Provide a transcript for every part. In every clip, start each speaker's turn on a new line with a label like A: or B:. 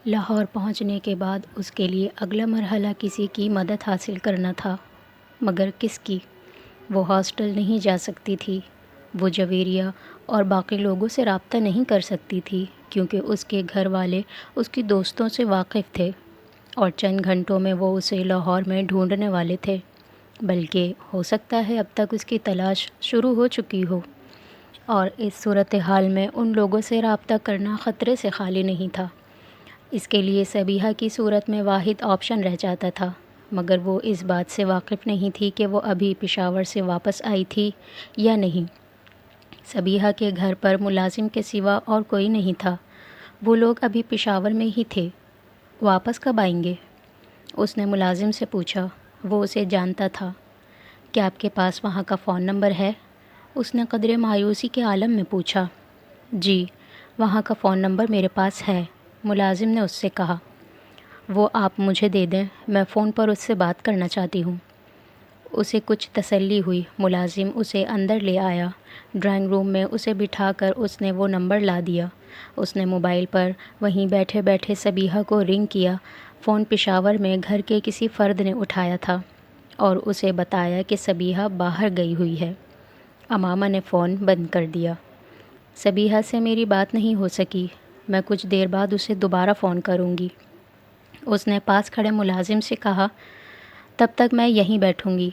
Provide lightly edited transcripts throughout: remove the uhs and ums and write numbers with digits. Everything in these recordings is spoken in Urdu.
A: لاہور پہنچنے کے بعد اس کے لیے اگلا مرحلہ کسی کی مدد حاصل کرنا تھا، مگر کس کی؟ وہ ہاسٹل نہیں جا سکتی تھی، وہ جویریہ اور باقی لوگوں سے رابطہ نہیں کر سکتی تھی کیونکہ اس کے گھر والے اس کی دوستوں سے واقف تھے اور چند گھنٹوں میں وہ اسے لاہور میں ڈھونڈنے والے تھے، بلکہ ہو سکتا ہے اب تک اس کی تلاش شروع ہو چکی ہو، اور اس صورتحال میں ان لوگوں سے رابطہ کرنا خطرے سے خالی نہیں تھا۔ اس کے لیے صبیحہ کی صورت میں واحد آپشن رہ جاتا تھا، مگر وہ اس بات سے واقف نہیں تھی کہ وہ ابھی پشاور سے واپس آئی تھی یا نہیں۔ صبیحہ کے گھر پر ملازم کے سوا اور کوئی نہیں تھا، وہ لوگ ابھی پشاور میں ہی تھے۔ واپس کب آئیں گے؟ اس نے ملازم سے پوچھا، وہ اسے جانتا تھا۔ کیا آپ کے پاس وہاں کا فون نمبر ہے؟ اس نے قدرے مایوسی کے عالم میں پوچھا۔ جی، وہاں کا فون نمبر میرے پاس ہے، ملازم نے اس سے کہا۔ وہ آپ مجھے دے دیں، میں فون پر اس سے بات کرنا چاہتی ہوں۔ اسے کچھ تسلی ہوئی، ملازم اسے اندر لے آیا۔ ڈرائنگ روم میں اسے بٹھا کر اس نے وہ نمبر لا دیا۔ اس نے موبائل پر وہیں بیٹھے بیٹھے صبیحہ کو رنگ کیا۔ فون پشاور میں گھر کے کسی فرد نے اٹھایا تھا اور اسے بتایا کہ صبیحہ باہر گئی ہوئی ہے۔ امامہ نے فون بند کر دیا۔ صبیحہ سے میری بات نہیں ہو سکی، میں کچھ دیر بعد اسے دوبارہ فون کروں گی، اس نے پاس کھڑے ملازم سے کہا۔ تب تک میں یہیں بیٹھوں گی۔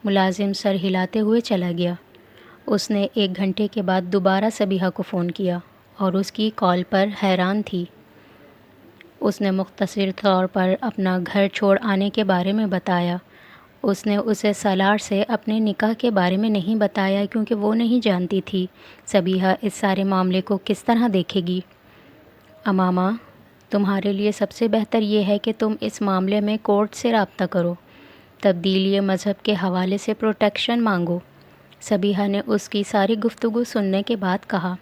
A: ملازم سر ہلاتے ہوئے چلا گیا۔ اس نے 1 گھنٹے کے بعد دوبارہ صبیحہ کو فون کیا اور اس کی کال پر حیران تھی۔ اس نے مختصر طور پر اپنا گھر چھوڑ آنے کے بارے میں بتایا۔ اس نے اسے سالار سے اپنے نکاح کے بارے میں نہیں بتایا کیونکہ وہ نہیں جانتی تھی صبیحہ اس سارے معاملے کو کس طرح دیکھے گی۔ امامہ، تمہارے لیے سب سے بہتر یہ ہے کہ تم اس معاملے میں کورٹ سے رابطہ کرو، تبدیلی مذہب کے حوالے سے پروٹیکشن مانگو، صبیحہ نے اس کی ساری گفتگو سننے کے بعد کہا۔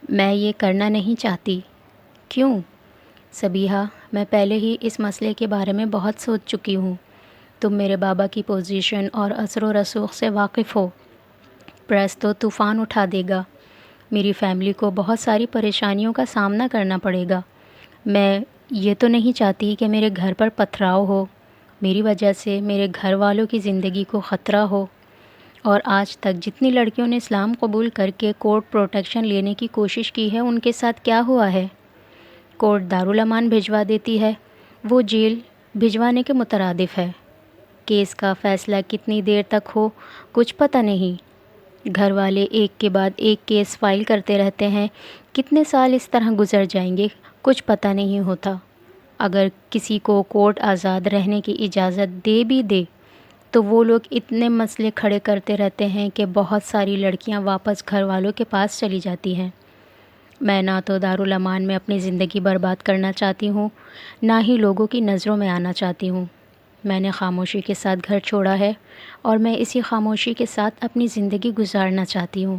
A: میں یہ کرنا نہیں چاہتی۔ کیوں؟ صبیحہ، میں پہلے ہی اس مسئلے کے بارے میں بہت سوچ چکی ہوں۔ تم میرے بابا کی پوزیشن اور اثر و رسوخ سے واقف ہو۔ پریس تو طوفان اٹھا دے گا، میری فیملی کو بہت ساری پریشانیوں کا سامنا کرنا پڑے گا۔ میں یہ تو نہیں چاہتی کہ میرے گھر پر پتھراؤ ہو، میری وجہ سے میرے گھر والوں کی زندگی کو خطرہ ہو۔ اور آج تک جتنی لڑکیوں نے اسلام قبول کر کے کورٹ پروٹیکشن لینے کی کوشش کی ہے ان کے ساتھ کیا ہوا ہے؟ کورٹ دارالامان بھجوا دیتی ہے، وہ جیل بھجوانے کے مترادف ہے۔ کیس کا فیصلہ کتنی دیر تک ہو کچھ پتہ نہیں، گھر والے ایک کے بعد ایک کیس فائل کرتے رہتے ہیں، کتنے سال اس طرح گزر جائیں گے کچھ پتہ نہیں ہوتا۔ اگر کسی کو کورٹ آزاد رہنے کی اجازت دے بھی دے تو وہ لوگ اتنے مسئلے کھڑے کرتے رہتے ہیں کہ بہت ساری لڑکیاں واپس گھر والوں کے پاس چلی جاتی ہیں۔ میں نہ تو دارالامان میں اپنی زندگی برباد کرنا چاہتی ہوں، نہ ہی لوگوں کی نظروں میں آنا چاہتی ہوں۔ میں نے خاموشی کے ساتھ گھر چھوڑا ہے اور میں اسی خاموشی کے ساتھ اپنی زندگی گزارنا چاہتی ہوں۔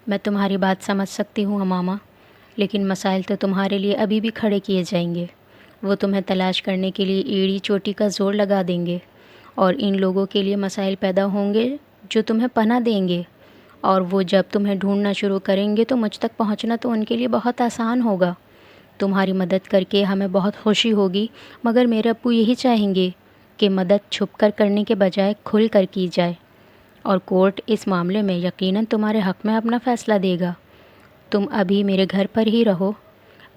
A: میں تمہاری بات سمجھ سکتی ہوں امامہ، لیکن مسائل تو تمہارے لیے ابھی بھی کھڑے کیے جائیں گے۔ وہ تمہیں تلاش کرنے کے لیے ایڑی چوٹی کا زور لگا دیں گے، اور ان لوگوں کے لیے مسائل پیدا ہوں گے جو تمہیں پناہ دیں گے، اور وہ جب تمہیں ڈھونڈنا شروع کریں گے تو مجھ تک پہنچنا تو ان کے لیے بہت آسان ہوگا۔ تمہاری مدد کر کے ہمیں بہت خوشی ہوگی، مگر میرے ابو یہی چاہیں گے کہ مدد چھپ کر کرنے کے بجائے کھل کر کی جائے، اور کورٹ اس معاملے میں یقیناً تمہارے حق میں اپنا فیصلہ دے گا۔ تم ابھی میرے گھر پر ہی رہو،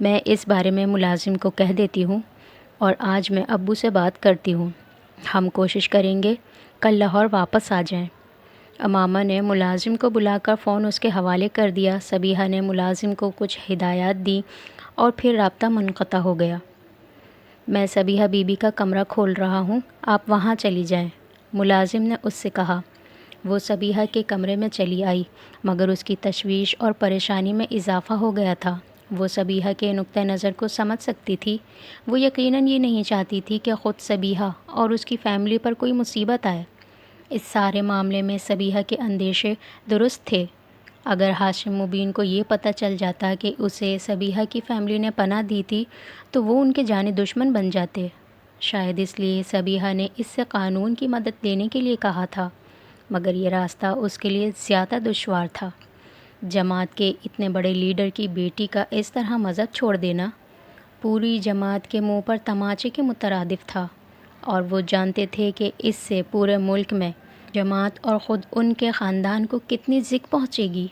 A: میں اس بارے میں ملازم کو کہہ دیتی ہوں، اور آج میں ابو سے بات کرتی ہوں، ہم کوشش کریں گے کل لاہور واپس آ جائیں۔ امامہ نے ملازم کو بلا کر فون اس کے حوالے کر دیا۔ صبیحہ نے ملازم کو کچھ ہدایات دیں اور پھر رابطہ منقطع ہو گیا۔ میں صبیحہ بی بی کا کمرہ کھول رہا ہوں، آپ وہاں چلی جائیں، ملازم نے اس سے کہا۔ وہ صبیحہ کے کمرے میں چلی آئی، مگر اس کی تشویش اور پریشانی میں اضافہ ہو گیا تھا۔ وہ صبیحہ کے نقطہ نظر کو سمجھ سکتی تھی۔ وہ یقیناً یہ نہیں چاہتی تھی کہ خود صبیحہ اور اس کی فیملی پر کوئی مصیبت آئے۔ اس سارے معاملے میں صبیحہ کے اندیشے درست تھے۔ اگر ہاشم مبین کو یہ پتہ چل جاتا کہ اسے صبیحہ کی فیملی نے پناہ دی تھی تو وہ ان کے جانی دشمن بن جاتے۔ شاید اس لیے صبیحہ نے اس سے قانون کی مدد لینے کے لیے کہا تھا، مگر یہ راستہ اس کے لیے زیادہ دشوار تھا۔ جماعت کے اتنے بڑے لیڈر کی بیٹی کا اس طرح مذہب چھوڑ دینا، پوری جماعت کے منہ پر تماچے کے مترادف تھا، اور وہ جانتے تھے کہ اس سے پورے ملک میں جماعت اور خود ان کے خاندان کو کتنی زک پہنچے گی،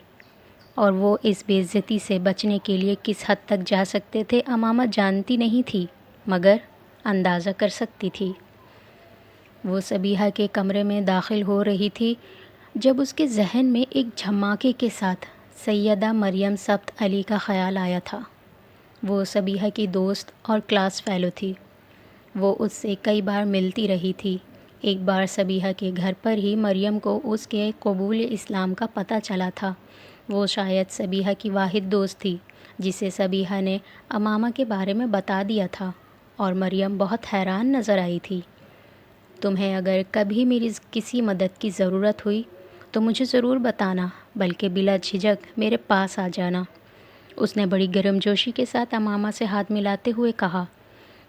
A: اور وہ اس بے عزتی سے بچنے کے لیے کس حد تک جا سکتے تھے امامہ جانتی نہیں تھی، مگر اندازہ کر سکتی تھی۔ وہ صبیحہ کے کمرے میں داخل ہو رہی تھی جب اس کے ذہن میں ایک جھماکے کے ساتھ سیدہ مریم سبت علی کا خیال آیا تھا۔ وہ صبیحہ کی دوست اور کلاس فیلو تھی۔ وہ اس سے کئی بار ملتی رہی تھی۔ ایک بار صبیحہ کے گھر پر ہی مریم کو اس کے قبول اسلام کا پتہ چلا تھا۔ وہ شاید صبیحہ کی واحد دوست تھی جسے صبیحہ نے امامہ کے بارے میں بتا دیا تھا، اور مریم بہت حیران نظر آئی تھی۔ تمہیں اگر کبھی میری کسی مدد کی ضرورت ہوئی تو مجھے ضرور بتانا، بلکہ بلا جھجک میرے پاس آ جانا، اس نے بڑی گرم جوشی کے ساتھ امامہ سے ہاتھ ملاتے ہوئے کہا۔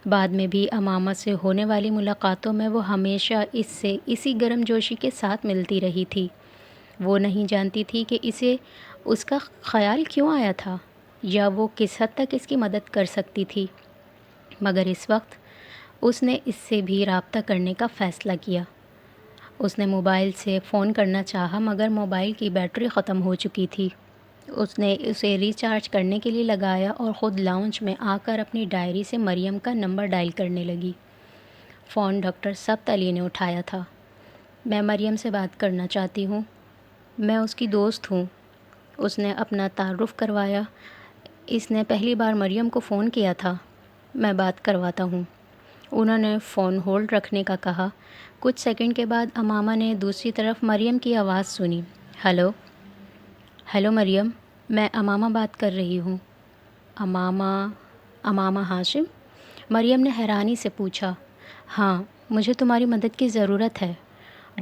A: بعد میں بھی امامہ سے ہونے والی ملاقاتوں میں وہ ہمیشہ اس سے اسی گرم جوشی کے ساتھ ملتی رہی تھی۔ وہ نہیں جانتی تھی کہ اسے اس کا خیال کیوں آیا تھا، یا وہ کس حد تک اس کی مدد کر سکتی تھی، مگر اس وقت اس نے اس سے بھی رابطہ کرنے کا فیصلہ کیا۔ اس نے موبائل سے فون کرنا چاہا، مگر موبائل کی بیٹری ختم ہو چکی تھی۔ اس نے اسے ریچارج کرنے کے لیے لگایا اور خود لاؤنج میں آ کر اپنی ڈائری سے مریم کا نمبر ڈائل کرنے لگی۔ فون ڈاکٹر سبت علی نے اٹھایا تھا۔ میں مریم سے بات کرنا چاہتی ہوں، میں اس کی دوست ہوں، اس نے اپنا تعارف کروایا۔ اس نے پہلی بار مریم کو فون کیا تھا۔ میں بات کرواتا ہوں۔ انہوں نے فون ہولڈ رکھنے کا کہا۔ کچھ سیکنڈ کے بعد امامہ نے دوسری طرف مریم کی آواز سنی۔ ہیلو ہیلو مریم، میں امامہ بات کر رہی ہوں۔ امامہ ہاشم؟ مریم نے حیرانی سے پوچھا۔ ہاں، مجھے تمہاری مدد کی ضرورت ہے۔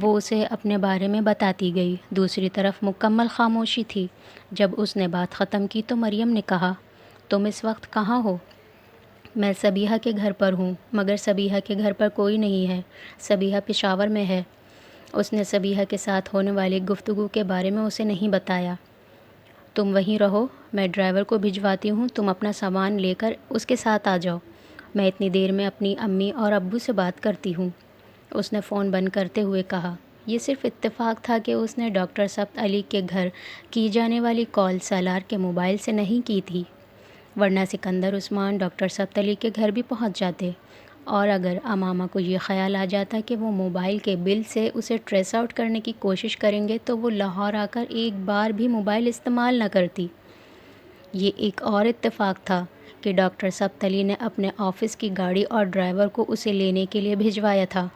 A: وہ اسے اپنے بارے میں بتاتی گئی۔ دوسری طرف مکمل خاموشی تھی۔ جب اس نے بات ختم کی تو مریم نے کہا، تم اس وقت کہاں ہو؟ میں صبیحہ کے گھر پر ہوں، مگر صبیحہ کے گھر پر کوئی نہیں ہے۔ صبیحہ پشاور میں ہے۔ اس نے صبیحہ کے ساتھ ہونے والی گفتگو کے بارے میں اسے نہیں بتایا۔ تم وہیں رہو، میں ڈرائیور کو بھجواتی ہوں، تم اپنا سامان لے کر اس کے ساتھ آ جاؤ، میں اتنی دیر میں اپنی امی اور ابو سے بات کرتی ہوں۔ اس نے فون بند کرتے ہوئے کہا۔ یہ صرف اتفاق تھا کہ اس نے ڈاکٹر سبت علی کے گھر کی جانے والی کال سالار کے موبائل سے نہیں کی تھی، ورنہ سکندر عثمان ڈاکٹر سبت علی کے گھر بھی پہنچ جاتے، اور اگر امامہ کو یہ خیال آ جاتا کہ وہ موبائل کے بل سے اسے ٹریس آؤٹ کرنے کی کوشش کریں گے تو وہ لاہور آ کر ایک بار بھی موبائل استعمال نہ کرتی۔ یہ ایک اور اتفاق تھا کہ ڈاکٹر سبت علی نے اپنے آفس کی گاڑی اور ڈرائیور کو اسے لینے کے لیے بھجوایا تھا،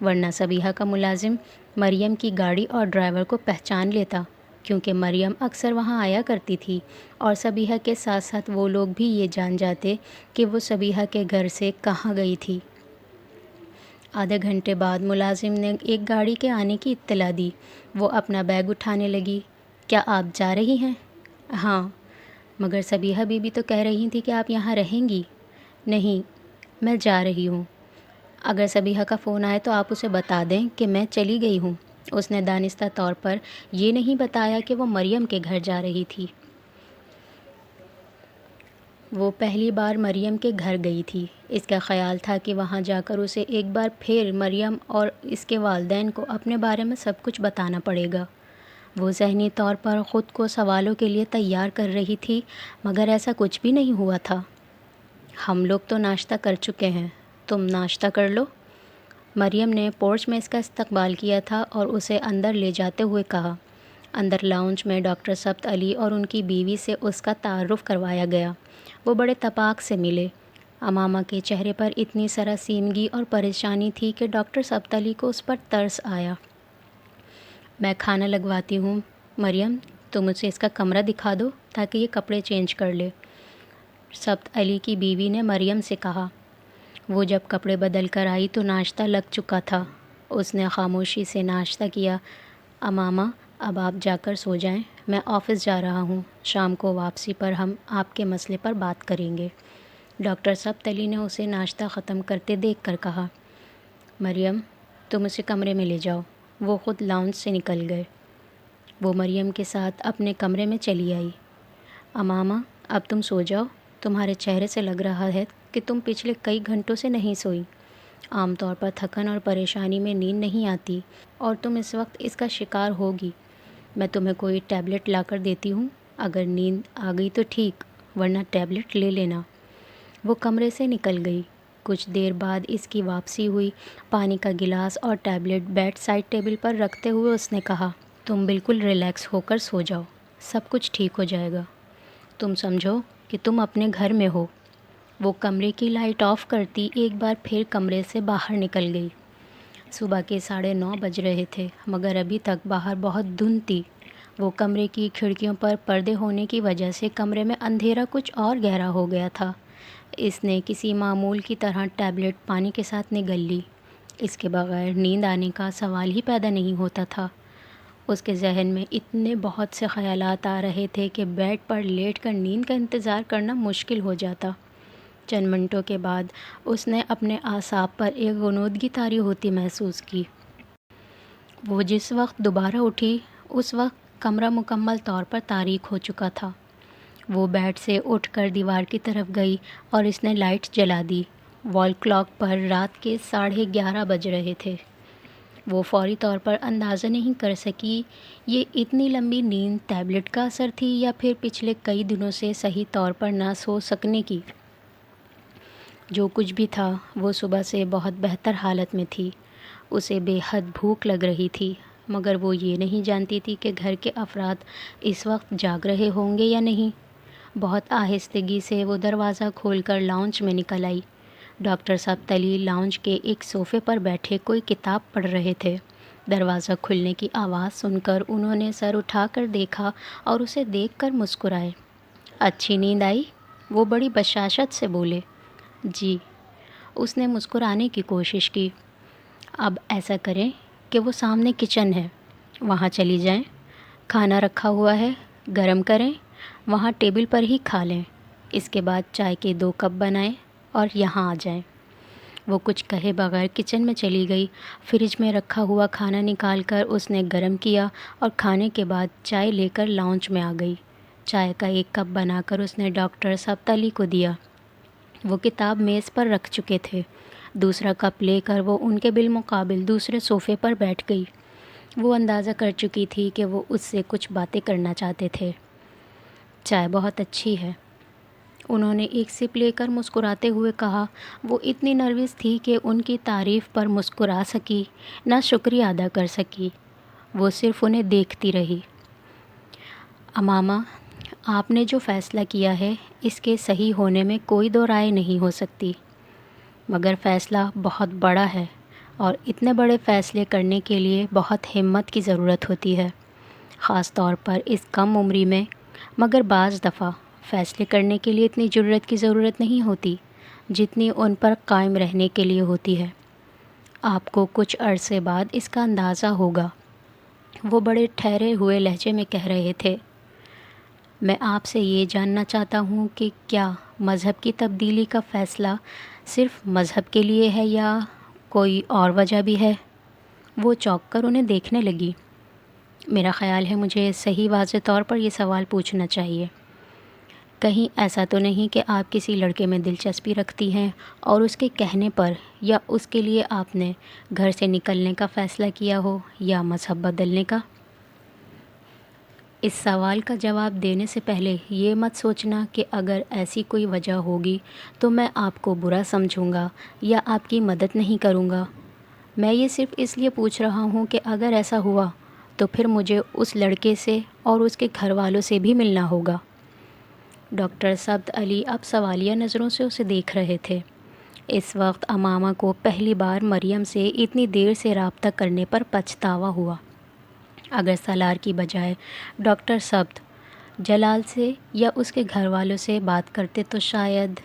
A: ورنہ صبیحہ کا ملازم مریم کی گاڑی اور ڈرائیور کو پہچان لیتا، کیونکہ مریم اکثر وہاں آیا کرتی تھی، اور صبیحہ کے ساتھ ساتھ وہ لوگ بھی یہ جان جاتے کہ وہ صبیحہ کے گھر سے کہاں گئی تھی۔ آدھے گھنٹے بعد ملازم نے ایک گاڑی کے آنے کی اطلاع دی۔ وہ اپنا بیگ اٹھانے لگی۔ کیا آپ جا رہی ہیں؟ ہاں، مگر صبیحہ بی بی تو کہہ رہی تھی کہ آپ یہاں رہیں گی۔ نہیں، میں جا رہی ہوں۔ اگر صبیحہ کا فون آئے تو آپ اسے بتا دیں کہ میں چلی گئی ہوں۔ اس نے دانستہ طور پر یہ نہیں بتایا کہ وہ مریم کے گھر جا رہی تھی۔ وہ پہلی بار مریم کے گھر گئی تھی۔ اس کا خیال تھا کہ وہاں جا کر اسے ایک بار پھر مریم اور اس کے والدین کو اپنے بارے میں سب کچھ بتانا پڑے گا۔ وہ ذہنی طور پر خود کو سوالوں کے لیے تیار کر رہی تھی، مگر ایسا کچھ بھی نہیں ہوا تھا۔ ہم لوگ تو ناشتہ کر چکے ہیں، تم ناشتہ کر لو۔ مریم نے پورچ میں اس کا استقبال کیا تھا اور اسے اندر لے جاتے ہوئے کہا۔ اندر لاؤنج میں ڈاکٹر سبت علی اور ان کی بیوی سے اس کا تعارف کروایا گیا۔ وہ بڑے تپاک سے ملے۔ امامہ کے چہرے پر اتنی سراسیمگی اور پریشانی تھی کہ ڈاکٹر سبت علی کو اس پر ترس آیا۔ میں کھانا لگواتی ہوں، مریم تم اسے اس کا کمرہ دکھا دو تاکہ یہ کپڑے چینج کر لے، سبت علی کی بیوی نے مریم سے کہا۔ وہ جب کپڑے بدل کر آئی تو ناشتہ لگ چکا تھا۔ اس نے خاموشی سے ناشتہ کیا۔ امامہ اب آپ جا کر سو جائیں، میں آفس جا رہا ہوں، شام کو واپسی پر ہم آپ کے مسئلے پر بات کریں گے۔ ڈاکٹر سبت علی نے اسے ناشتہ ختم کرتے دیکھ کر کہا۔ مریم تم اسے کمرے میں لے جاؤ۔ وہ خود لاؤنج سے نکل گئے۔ وہ مریم کے ساتھ اپنے کمرے میں چلی آئی۔ امامہ اب تم سو جاؤ، تمہارے چہرے سے لگ رہا ہے کہ تم پچھلے کئی گھنٹوں سے نہیں سوئی۔ عام طور پر تھکن اور پریشانی میں نیند نہیں آتی اور تم اس وقت اس کا شکار ہوگی۔ میں تمہیں کوئی ٹیبلٹ لا کر دیتی ہوں، اگر نیند آ گئی تو ٹھیک، ورنہ ٹیبلٹ لے لینا۔ وہ کمرے سے نکل گئی۔ کچھ دیر بعد اس کی واپسی ہوئی۔ پانی کا گلاس اور ٹیبلٹ بیڈ سائڈ ٹیبل پر رکھتے ہوئے اس نے کہا، تم بالکل ریلیکس ہو کر سو جاؤ، سب کچھ ٹھیک ہو جائے گا۔ تم سمجھو کہ تم اپنے گھر میں ہو۔ وہ کمرے کی لائٹ آف کرتی ایک بار پھر کمرے سے باہر نکل گئی۔ صبح کے 9:30 بج رہے تھے، مگر ابھی تک باہر بہت دھند تھی۔ وہ کمرے کی کھڑکیوں پر پردے ہونے کی وجہ سے کمرے میں اندھیرا کچھ اور گہرا ہو گیا تھا۔ اس نے کسی معمول کی طرح ٹیبلٹ پانی کے ساتھ نگل لی۔ اس کے بغیر نیند آنے کا سوال ہی پیدا نہیں ہوتا تھا۔ اس کے ذہن میں اتنے بہت سے خیالات آ رہے تھے کہ بیڈ پر لیٹ کر نیند کا انتظار کرنا مشکل ہو جاتا۔ چند منٹوں کے بعد اس نے اپنے اعصاب پر ایک غنودگی طاری ہوتی محسوس کی۔ وہ جس وقت دوبارہ اٹھی، اس وقت کمرہ مکمل طور پر تاریک ہو چکا تھا۔ وہ بیڈ سے اٹھ کر دیوار کی طرف گئی اور اس نے لائٹ جلا دی۔ وال کلاک پر رات کے 11:30 بج رہے تھے۔ وہ فوری طور پر اندازہ نہیں کر سکی یہ اتنی لمبی نیند ٹیبلٹ کا اثر تھی یا پھر پچھلے کئی دنوں سے صحیح طور پر نہ سو سکنے کی۔ جو کچھ بھی تھا، وہ صبح سے بہت بہتر حالت میں تھی۔ اسے بے حد بھوک لگ رہی تھی، مگر وہ یہ نہیں جانتی تھی کہ گھر کے افراد اس وقت جاگ رہے ہوں گے یا نہیں۔ بہت آہستگی سے وہ دروازہ کھول کر لاؤنج میں نکل آئی۔ ڈاکٹر سبتلی لاؤنج کے ایک صوفے پر بیٹھے کوئی کتاب پڑھ رہے تھے۔ دروازہ کھلنے کی آواز سن کر انہوں نے سر اٹھا کر دیکھا اور اسے دیکھ کر مسکرائے۔ اچھی نیند آئی؟ وہ بڑی بشاشت سے بولے۔ جی، اس نے مسکرانے کی کوشش کی۔ اب ایسا کریں کہ وہ سامنے کچن ہے، وہاں چلی جائیں، کھانا رکھا ہوا ہے، گرم کریں، وہاں ٹیبل پر ہی کھا لیں۔ اس کے بعد چائے کے 2 کپ بنائیں اور یہاں آ جائیں۔ وہ کچھ کہے بغیر کچن میں چلی گئی۔ فریج میں رکھا ہوا کھانا نکال کر اس نے گرم کیا اور کھانے کے بعد چائے لے کر لاؤنج میں آ گئی۔ چائے کا 1 کپ بنا کر اس نے ڈاکٹر سبتلی کو دیا۔ وہ کتاب میز پر رکھ چکے تھے۔ دوسرا کپ لے کر وہ ان کے بالمقابل دوسرے صوفے پر بیٹھ گئی۔ وہ اندازہ کر چکی تھی کہ وہ اس سے کچھ باتیں کرنا چاہتے تھے۔ چائے بہت اچھی ہے، انہوں نے ایک سپ لے کر مسکراتے ہوئے کہا۔ وہ اتنی نروس تھی کہ ان کی تعریف پر مسکرا سکی نہ شکریہ ادا کر سکی۔ وہ صرف انہیں دیکھتی رہی۔ امامہ، آپ نے جو فیصلہ کیا ہے اس کے صحیح ہونے میں کوئی دو رائے نہیں ہو سکتی، مگر فیصلہ بہت بڑا ہے اور اتنے بڑے فیصلے کرنے کے لیے بہت ہمت کی ضرورت ہوتی ہے، خاص طور پر اس کم عمری میں۔ مگر بعض دفعہ فیصلے کرنے کے لیے اتنی جرأت کی ضرورت نہیں ہوتی جتنی ان پر قائم رہنے کے لیے ہوتی ہے۔ آپ کو کچھ عرصے بعد اس کا اندازہ ہوگا۔ وہ بڑے ٹھہرے ہوئے لہجے میں کہہ رہے تھے۔ میں آپ سے یہ جاننا چاہتا ہوں کہ کیا مذہب کی تبدیلی کا فیصلہ صرف مذہب کے لیے ہے یا کوئی اور وجہ بھی ہے؟ وہ چونک کر انہیں دیکھنے لگی۔ میرا خیال ہے مجھے صحیح واضح طور پر یہ سوال پوچھنا چاہیے۔ کہیں ایسا تو نہیں کہ آپ کسی لڑکے میں دلچسپی رکھتی ہیں اور اس کے کہنے پر یا اس کے لیے آپ نے گھر سے نکلنے کا فیصلہ کیا ہو یا مذہب بدلنے کا؟ اس سوال کا جواب دینے سے پہلے یہ مت سوچنا کہ اگر ایسی کوئی وجہ ہوگی تو میں آپ کو برا سمجھوں گا یا آپ کی مدد نہیں کروں گا۔ میں یہ صرف اس لیے پوچھ رہا ہوں کہ اگر ایسا ہوا تو پھر مجھے اس لڑکے سے اور اس کے گھر والوں سے بھی ملنا ہوگا۔ ڈاکٹر سبت علی اب سوالیہ نظروں سے اسے دیکھ رہے تھے۔ اس وقت امامہ کو پہلی بار مریم سے اتنی دیر سے رابطہ کرنے پر پچھتاوا ہوا۔ اگر سالار کی بجائے ڈاکٹر سبت جلال سے یا اس کے گھر والوں سے بات کرتے تو شاید…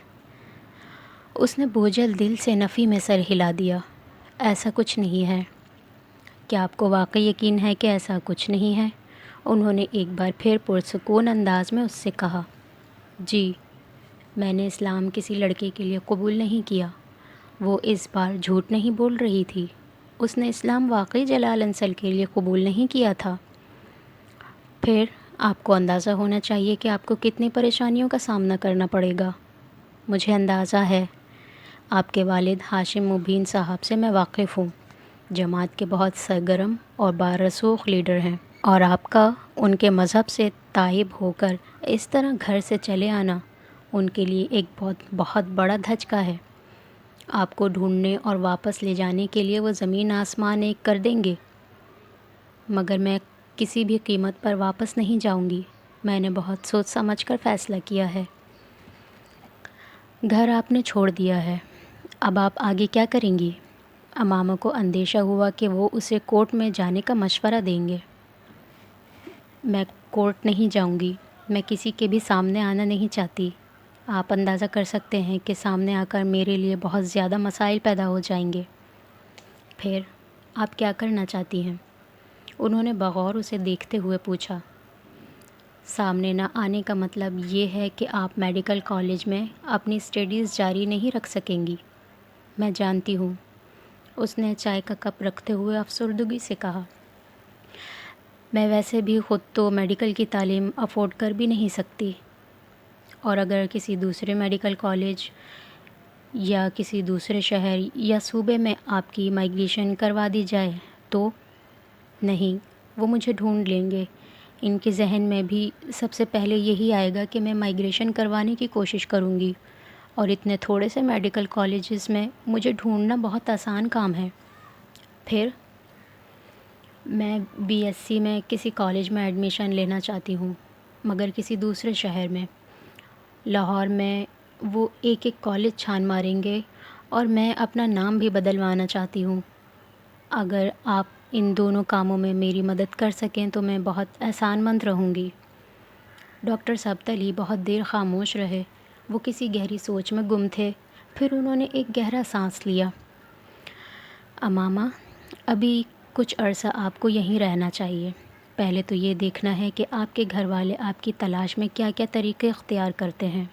A: اس نے بوجھل دل سے نفی میں سر ہلا دیا۔ ایسا کچھ نہیں ہے۔ کیا آپ کو واقعی یقین ہے کہ ایسا کچھ نہیں ہے؟ انہوں نے ایک بار پھر پرسکون انداز میں اس سے کہا۔ جی، میں نے اسلام کسی لڑکے کے لیے قبول نہیں کیا۔ وہ اس بار جھوٹ نہیں بول رہی تھی۔ اس نے اسلام واقعی جلال انصل کے لیے قبول نہیں کیا تھا۔ پھر آپ کو اندازہ ہونا چاہیے کہ آپ کو کتنی پریشانیوں کا سامنا کرنا پڑے گا۔ مجھے اندازہ ہے آپ کے والد ہاشم مبین صاحب سے میں واقف ہوں۔ جماعت کے بہت سرگرم اور بارسوخ لیڈر ہیں، اور آپ کا ان کے مذہب سے تائب ہو کر اس طرح گھر سے چلے آنا ان کے لیے ایک بہت بہت بڑا دھچکا ہے۔ آپ کو ڈھونڈنے اور واپس لے جانے کے لیے وہ زمین آسمان ایک کر دیں گے، مگر میں کسی بھی قیمت پر واپس نہیں جاؤں گی۔ میں نے بہت سوچ سمجھ کر فیصلہ کیا ہے۔ گھر آپ نے چھوڑ دیا ہے، اب آپ آگے کیا کریں گی؟ امامہ کو اندیشہ ہوا کہ وہ اسے کورٹ میں جانے کا مشورہ دیں گے۔ میں کورٹ نہیں جاؤں گی، میں کسی کے بھی سامنے آنا نہیں چاہتی۔ آپ اندازہ کر سکتے ہیں کہ سامنے آ کر میرے لیے بہت زیادہ مسائل پیدا ہو جائیں گے۔ پھر آپ کیا کرنا چاہتی ہیں؟ انہوں نے بغور اسے دیکھتے ہوئے پوچھا۔ سامنے نہ آنے کا مطلب یہ ہے کہ آپ میڈیکل کالج میں اپنی اسٹڈیز جاری نہیں رکھ سکیں گی۔ میں جانتی ہوں، اس نے چائے کا کپ رکھتے ہوئے افسردگی سے کہا۔ میں ویسے بھی خود تو میڈیکل کی تعلیم افورڈ کر بھی نہیں سکتی، اور اگر کسی دوسرے میڈیکل کالج یا کسی دوسرے شہر یا صوبے میں آپ کی مائیگریشن کروا دی جائے تو؟ نہیں، وہ مجھے ڈھونڈ لیں گے۔ ان کے ذہن میں بھی سب سے پہلے یہی آئے گا کہ میں مائیگریشن کروانے کی کوشش کروں گی، اور اتنے تھوڑے سے میڈیکل کالجز میں مجھے ڈھونڈنا بہت آسان کام ہے۔ پھر میں BSc میں کسی کالج میں ایڈمیشن لینا چاہتی ہوں، مگر کسی دوسرے شہر میں۔ لاہور میں وہ ایک ایک کالج چھان ماریں گے، اور میں اپنا نام بھی بدلوانا چاہتی ہوں۔ اگر آپ ان دونوں کاموں میں میری مدد کر سکیں تو میں بہت احسان مند رہوں گی۔ ڈاکٹر سبت علی بہت دیر خاموش رہے۔ وہ کسی گہری سوچ میں گم تھے۔ پھر انہوں نے ایک گہرا سانس لیا۔ امامہ، ابھی کچھ عرصہ آپ کو یہیں رہنا چاہیے۔ پہلے تو یہ دیکھنا ہے کہ آپ کے گھر والے آپ کی تلاش میں کیا کیا طریقے اختیار کرتے ہیں۔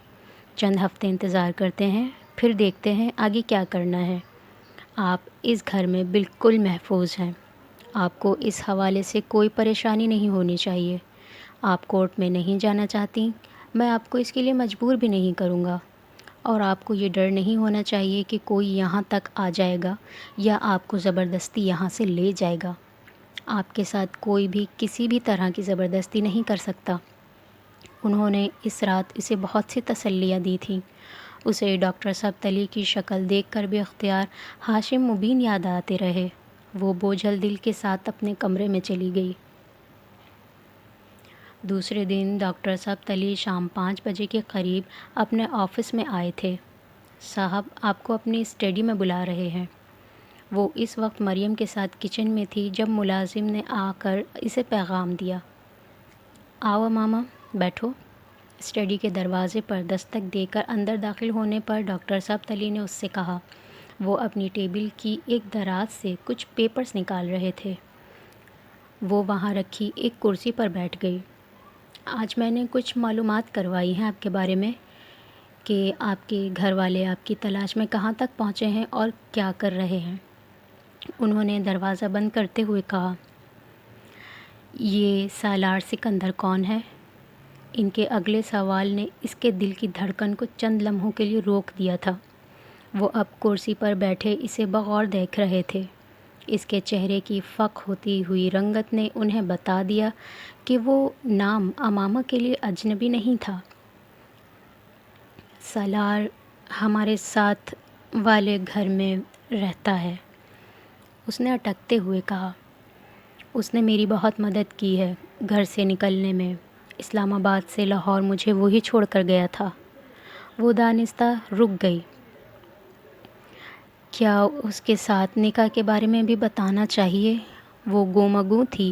A: چند ہفتے انتظار کرتے ہیں، پھر دیکھتے ہیں آگے کیا کرنا ہے۔ آپ اس گھر میں بالکل محفوظ ہیں۔ آپ کو اس حوالے سے کوئی پریشانی نہیں ہونی چاہیے۔ آپ کورٹ میں نہیں جانا چاہتی، میں آپ کو اس کے لیے مجبور بھی نہیں کروں گا، اور آپ کو یہ ڈر نہیں ہونا چاہیے کہ کوئی یہاں تک آ جائے گا یا آپ کو زبردستی یہاں سے لے جائے گا۔ آپ کے ساتھ کوئی بھی کسی بھی طرح کی زبردستی نہیں کر سکتا۔ انہوں نے اس رات اسے بہت سی تسلیاں دی تھیں۔ اسے ڈاکٹر سبت علی کی شکل دیکھ کر بھی اختیار ہاشم مبین یاد آتے رہے۔ وہ بوجھل دل کے ساتھ اپنے کمرے میں چلی گئی۔ دوسرے دن ڈاکٹر سبت علی شام 5 بجے کے قریب اپنے آفس میں آئے تھے۔ صاحب آپ کو اپنی اسٹڈی میں بلا رہے ہیں۔ وہ اس وقت مریم کے ساتھ کچن میں تھی جب ملازم نے آ کر اسے پیغام دیا۔ آؤ امامہ، بیٹھو۔ اسٹڈی کے دروازے پر دستک دے کر اندر داخل ہونے پر ڈاکٹر سبت علی نے اس سے کہا۔ وہ اپنی ٹیبل کی ایک دراز سے کچھ پیپرز نکال رہے تھے۔ وہ وہاں رکھی ایک کرسی پر بیٹھ گئی۔ آج میں نے کچھ معلومات کروائی ہیں آپ کے بارے میں، کہ آپ کے گھر والے آپ کی تلاش میں کہاں تک پہنچے ہیں اور کیا کر رہے ہیں۔ انہوں نے دروازہ بند کرتے ہوئے کہا۔ یہ سالار سکندر کون ہے؟ ان کے اگلے سوال نے اس کے دل کی دھڑکن کو چند لمحوں کے لیے روک دیا تھا۔ وہ اب کرسی پر بیٹھے اسے بغور دیکھ رہے تھے۔ اس کے چہرے کی فک ہوتی ہوئی رنگت نے انہیں بتا دیا کہ وہ نام امامہ کے لیے اجنبی نہیں تھا۔ سالار ہمارے ساتھ والے گھر میں رہتا ہے، اس نے اٹکتے ہوئے کہا۔ اس نے میری بہت مدد کی ہے گھر سے نکلنے میں۔ اسلام آباد سے لاہور مجھے وہی چھوڑ کر گیا تھا۔ وہ دانستہ رک گئی۔ کیا اس کے ساتھ نکاح کے بارے میں بھی بتانا چاہیے؟ وہ گومگوں تھی۔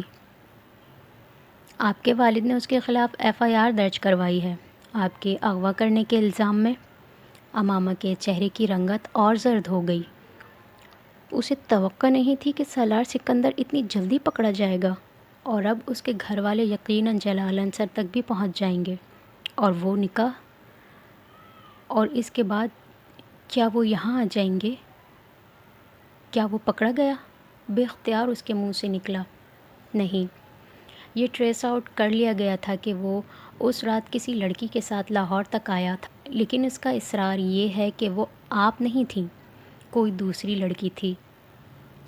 A: آپ کے والد نے اس کے خلاف FIR درج کروائی ہے، آپ کے اغوا کرنے کے الزام میں۔ امامہ کے چہرے کی رنگت اور زرد ہو گئی۔ اسے توقع نہیں تھی کہ سالار سکندر اتنی جلدی پکڑا جائے گا، اور اب اس کے گھر والے یقیناً جلال انصر تک بھی پہنچ جائیں گے، اور وہ نکاح، اور اس کے بعد کیا وہ یہاں آ جائیں گے؟ کیا وہ پکڑا گیا؟ بے اختیار اس کے منہ سے نکلا۔ نہیں، یہ ٹریس آؤٹ کر لیا گیا تھا کہ وہ اس رات کسی لڑکی کے ساتھ لاہور تک آیا تھا، لیکن اس کا اصرار یہ ہے کہ وہ آپ نہیں تھیں، کوئی دوسری لڑکی تھی،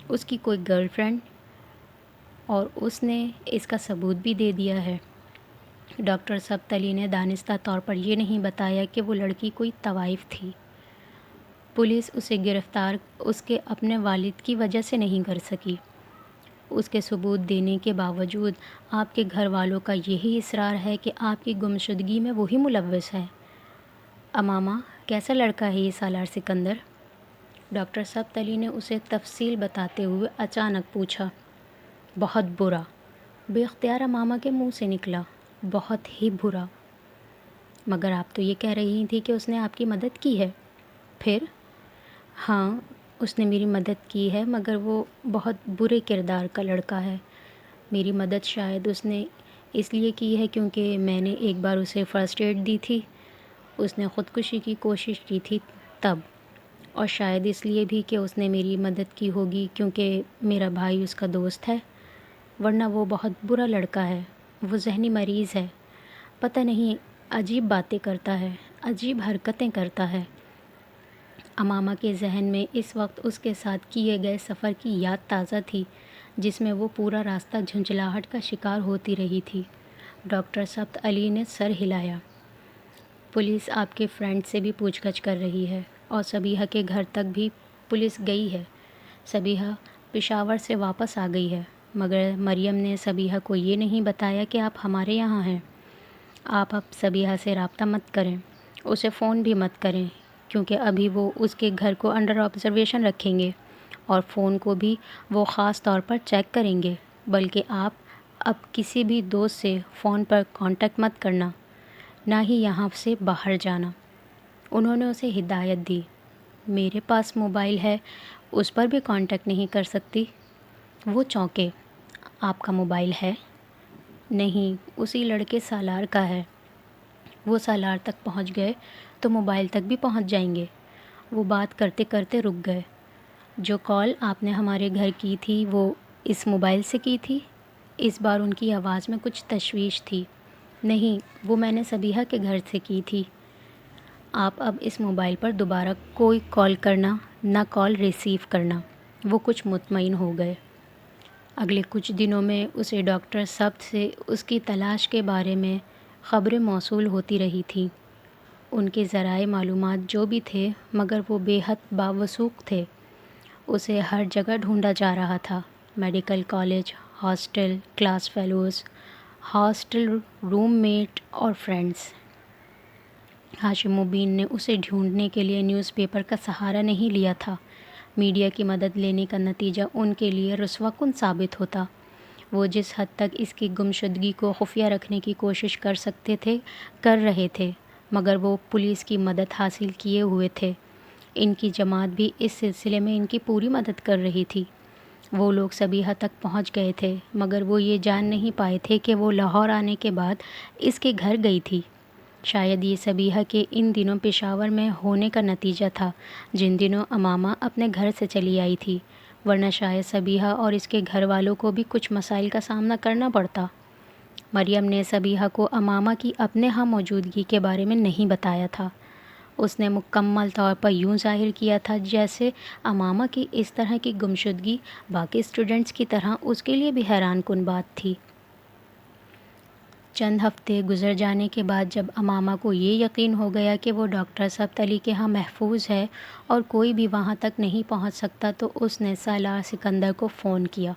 A: اس کی کوئی گرل فرینڈ، اور اس نے اس کا ثبوت بھی دے دیا ہے۔ ڈاکٹر سبت علی نے دانستہ طور پر یہ نہیں بتایا کہ وہ لڑکی کوئی طوائف تھی۔ پولیس اسے گرفتار اس کے اپنے والد کی وجہ سے نہیں کر سکی۔ اس کے ثبوت دینے کے باوجود آپ کے گھر والوں کا یہی اصرار ہے کہ آپ کی گمشدگی میں وہی ملوث ہے۔ امامہ، کیسا لڑکا ہے یہ سالار سکندر؟ ڈاکٹر سبت علی نے اسے تفصیل بتاتے ہوئے اچانک پوچھا۔ بہت برا، بے اختیار امامہ کے منہ سے نکلا۔ بہت ہی برا۔ مگر آپ تو یہ کہہ رہی تھی کہ اس نے آپ کی مدد کی ہے۔ پھر؟ ہاں، اس نے میری مدد کی ہے، مگر وہ بہت برے کردار کا لڑکا ہے۔ میری مدد شاید اس نے اس لیے کی ہے کیونکہ میں نے ایک بار اسے فرسٹ ایڈ دی تھی، اس نے خودکشی کی کوشش کی تھی تب، اور شاید اس لیے بھی کہ اس نے میری مدد کی ہوگی کیونکہ میرا بھائی اس کا دوست ہے، ورنہ وہ بہت برا لڑکا ہے، وہ ذہنی مریض ہے، پتہ نہیں عجیب باتیں کرتا ہے، عجیب حرکتیں کرتا ہے۔ امامہ کے ذہن میں اس وقت اس کے ساتھ کیے گئے سفر کی یاد تازہ تھی جس میں وہ پورا راستہ جھنجھلاہٹ کا شکار ہوتی رہی تھی۔ ڈاکٹر سبت علی نے سر ہلایا۔ پولیس آپ کے فرینڈ سے بھی پوچھ گچھ کر رہی ہے اور صبیحہ کے گھر تک بھی پولیس گئی ہے۔ صبیحہ پشاور سے واپس آ گئی ہے، مگر مریم نے صبیحہ کو یہ نہیں بتایا کہ آپ ہمارے یہاں ہیں۔ آپ اب صبیحہ سے رابطہ مت کریں، اسے فون بھی مت کریں، کیونکہ ابھی وہ اس کے گھر کو انڈر آبزرویشن رکھیں گے اور فون کو بھی وہ خاص طور پر چیک کریں گے، بلکہ آپ اب کسی بھی دوست سے فون پر کانٹیکٹ مت کرنا، نہ ہی یہاں سے باہر جانا۔ انہوں نے اسے ہدایت دی۔ میرے پاس موبائل ہے، اس پر بھی کانٹیکٹ نہیں کر سکتی؟ وہ چونکے۔ آپ کا موبائل ہے؟ نہیں، اسی لڑکے سالار کا ہے۔ وہ سالار تک پہنچ گئے تو موبائل تک بھی پہنچ جائیں گے۔ وہ بات کرتے کرتے رک گئے۔ جو کال آپ نے ہمارے گھر کی تھی وہ اس موبائل سے کی تھی؟ اس بار ان کی آواز میں کچھ تشویش تھی۔ نہیں، وہ میں نے صبیحہ کے گھر سے کی تھی۔ آپ اب اس موبائل پر دوبارہ کوئی کال کرنا، نہ کال ریسیو کرنا۔ وہ کچھ مطمئن ہو گئے۔ اگلے کچھ دنوں میں اسے ڈاکٹر سبت سے اس کی تلاش کے بارے میں خبریں موصول ہوتی رہی تھیں۔ ان کے ذرائع معلومات جو بھی تھے، مگر وہ بے حد باوثوق تھے۔ اسے ہر جگہ ڈھونڈا جا رہا تھا، medical college, hostel, class fellows, hostel roommate اور فرینڈز۔ ہاشم مبین نے اسے ڈھونڈنے کے لیے نیوز پیپر کا سہارا نہیں لیا تھا۔ میڈیا کی مدد لینے کا نتیجہ ان کے لیے رسوا کن ثابت ہوتا۔ وہ جس حد تک اس کی گمشدگی کو خفیہ رکھنے کی کوشش کر سکتے تھے کر رہے تھے، مگر وہ پولیس کی مدد حاصل کیے ہوئے تھے۔ ان کی جماعت بھی اس سلسلے میں ان کی پوری مدد کر رہی تھی۔ وہ لوگ صبیحہ تک پہنچ گئے تھے، مگر وہ یہ جان نہیں پائے تھے کہ وہ لاہور آنے کے بعد اس کے گھر گئی تھی۔ شاید یہ صبیحہ کے ان دنوں پشاور میں ہونے کا نتیجہ تھا جن دنوں امامہ اپنے گھر سے چلی آئی تھی، ورنہ شاید صبیحہ اور اس کے گھر والوں کو بھی کچھ مسائل کا سامنا کرنا پڑتا۔ مریم نے صبیحہ کو امامہ کی اپنے ہاں موجودگی کے بارے میں نہیں بتایا تھا۔ اس نے مکمل طور پر یوں ظاہر کیا تھا جیسے امامہ کی اس طرح کی گمشدگی باقی اسٹوڈنٹس کی طرح اس کے لیے بھی حیران کن بات تھی۔ چند ہفتے گزر جانے کے بعد جب امامہ کو یہ یقین ہو گیا کہ وہ ڈاکٹر سبت علی کے ہاں محفوظ ہے اور کوئی بھی وہاں تک نہیں پہنچ سکتا، تو اس نے سالار سکندر کو فون کیا۔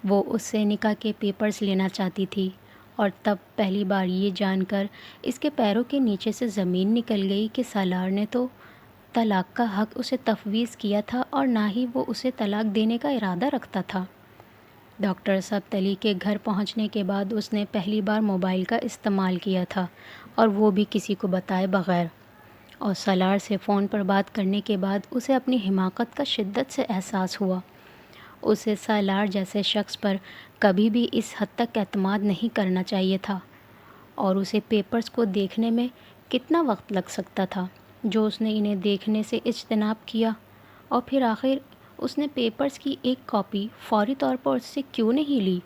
A: وہ اس سے نکاح کے پیپرز لینا چاہتی تھی، اور تب پہلی بار یہ جان کر اس کے پیروں کے نیچے سے زمین نکل گئی کہ سالار نے تو طلاق کا حق اسے تفویض کیا تھا اور نہ ہی وہ اسے طلاق دینے کا ارادہ رکھتا تھا۔ ڈاکٹر سبت علی کے گھر پہنچنے کے بعد اس نے پہلی بار موبائل کا استعمال کیا تھا، اور وہ بھی کسی کو بتائے بغیر، اور سالار سے فون پر بات کرنے کے بعد اسے اپنی حماقت کا شدت سے احساس ہوا۔ اسے سالار جیسے شخص پر کبھی بھی اس حد تک اعتماد نہیں کرنا چاہیے تھا، اور اسے پیپرز کو دیکھنے میں کتنا وقت لگ سکتا تھا جو اس نے انہیں دیکھنے سے اجتناب کیا، اور پھر آخر اس نے پیپرز کی ایک کاپی فوری طور پر اس سے کیوں نہیں لی؟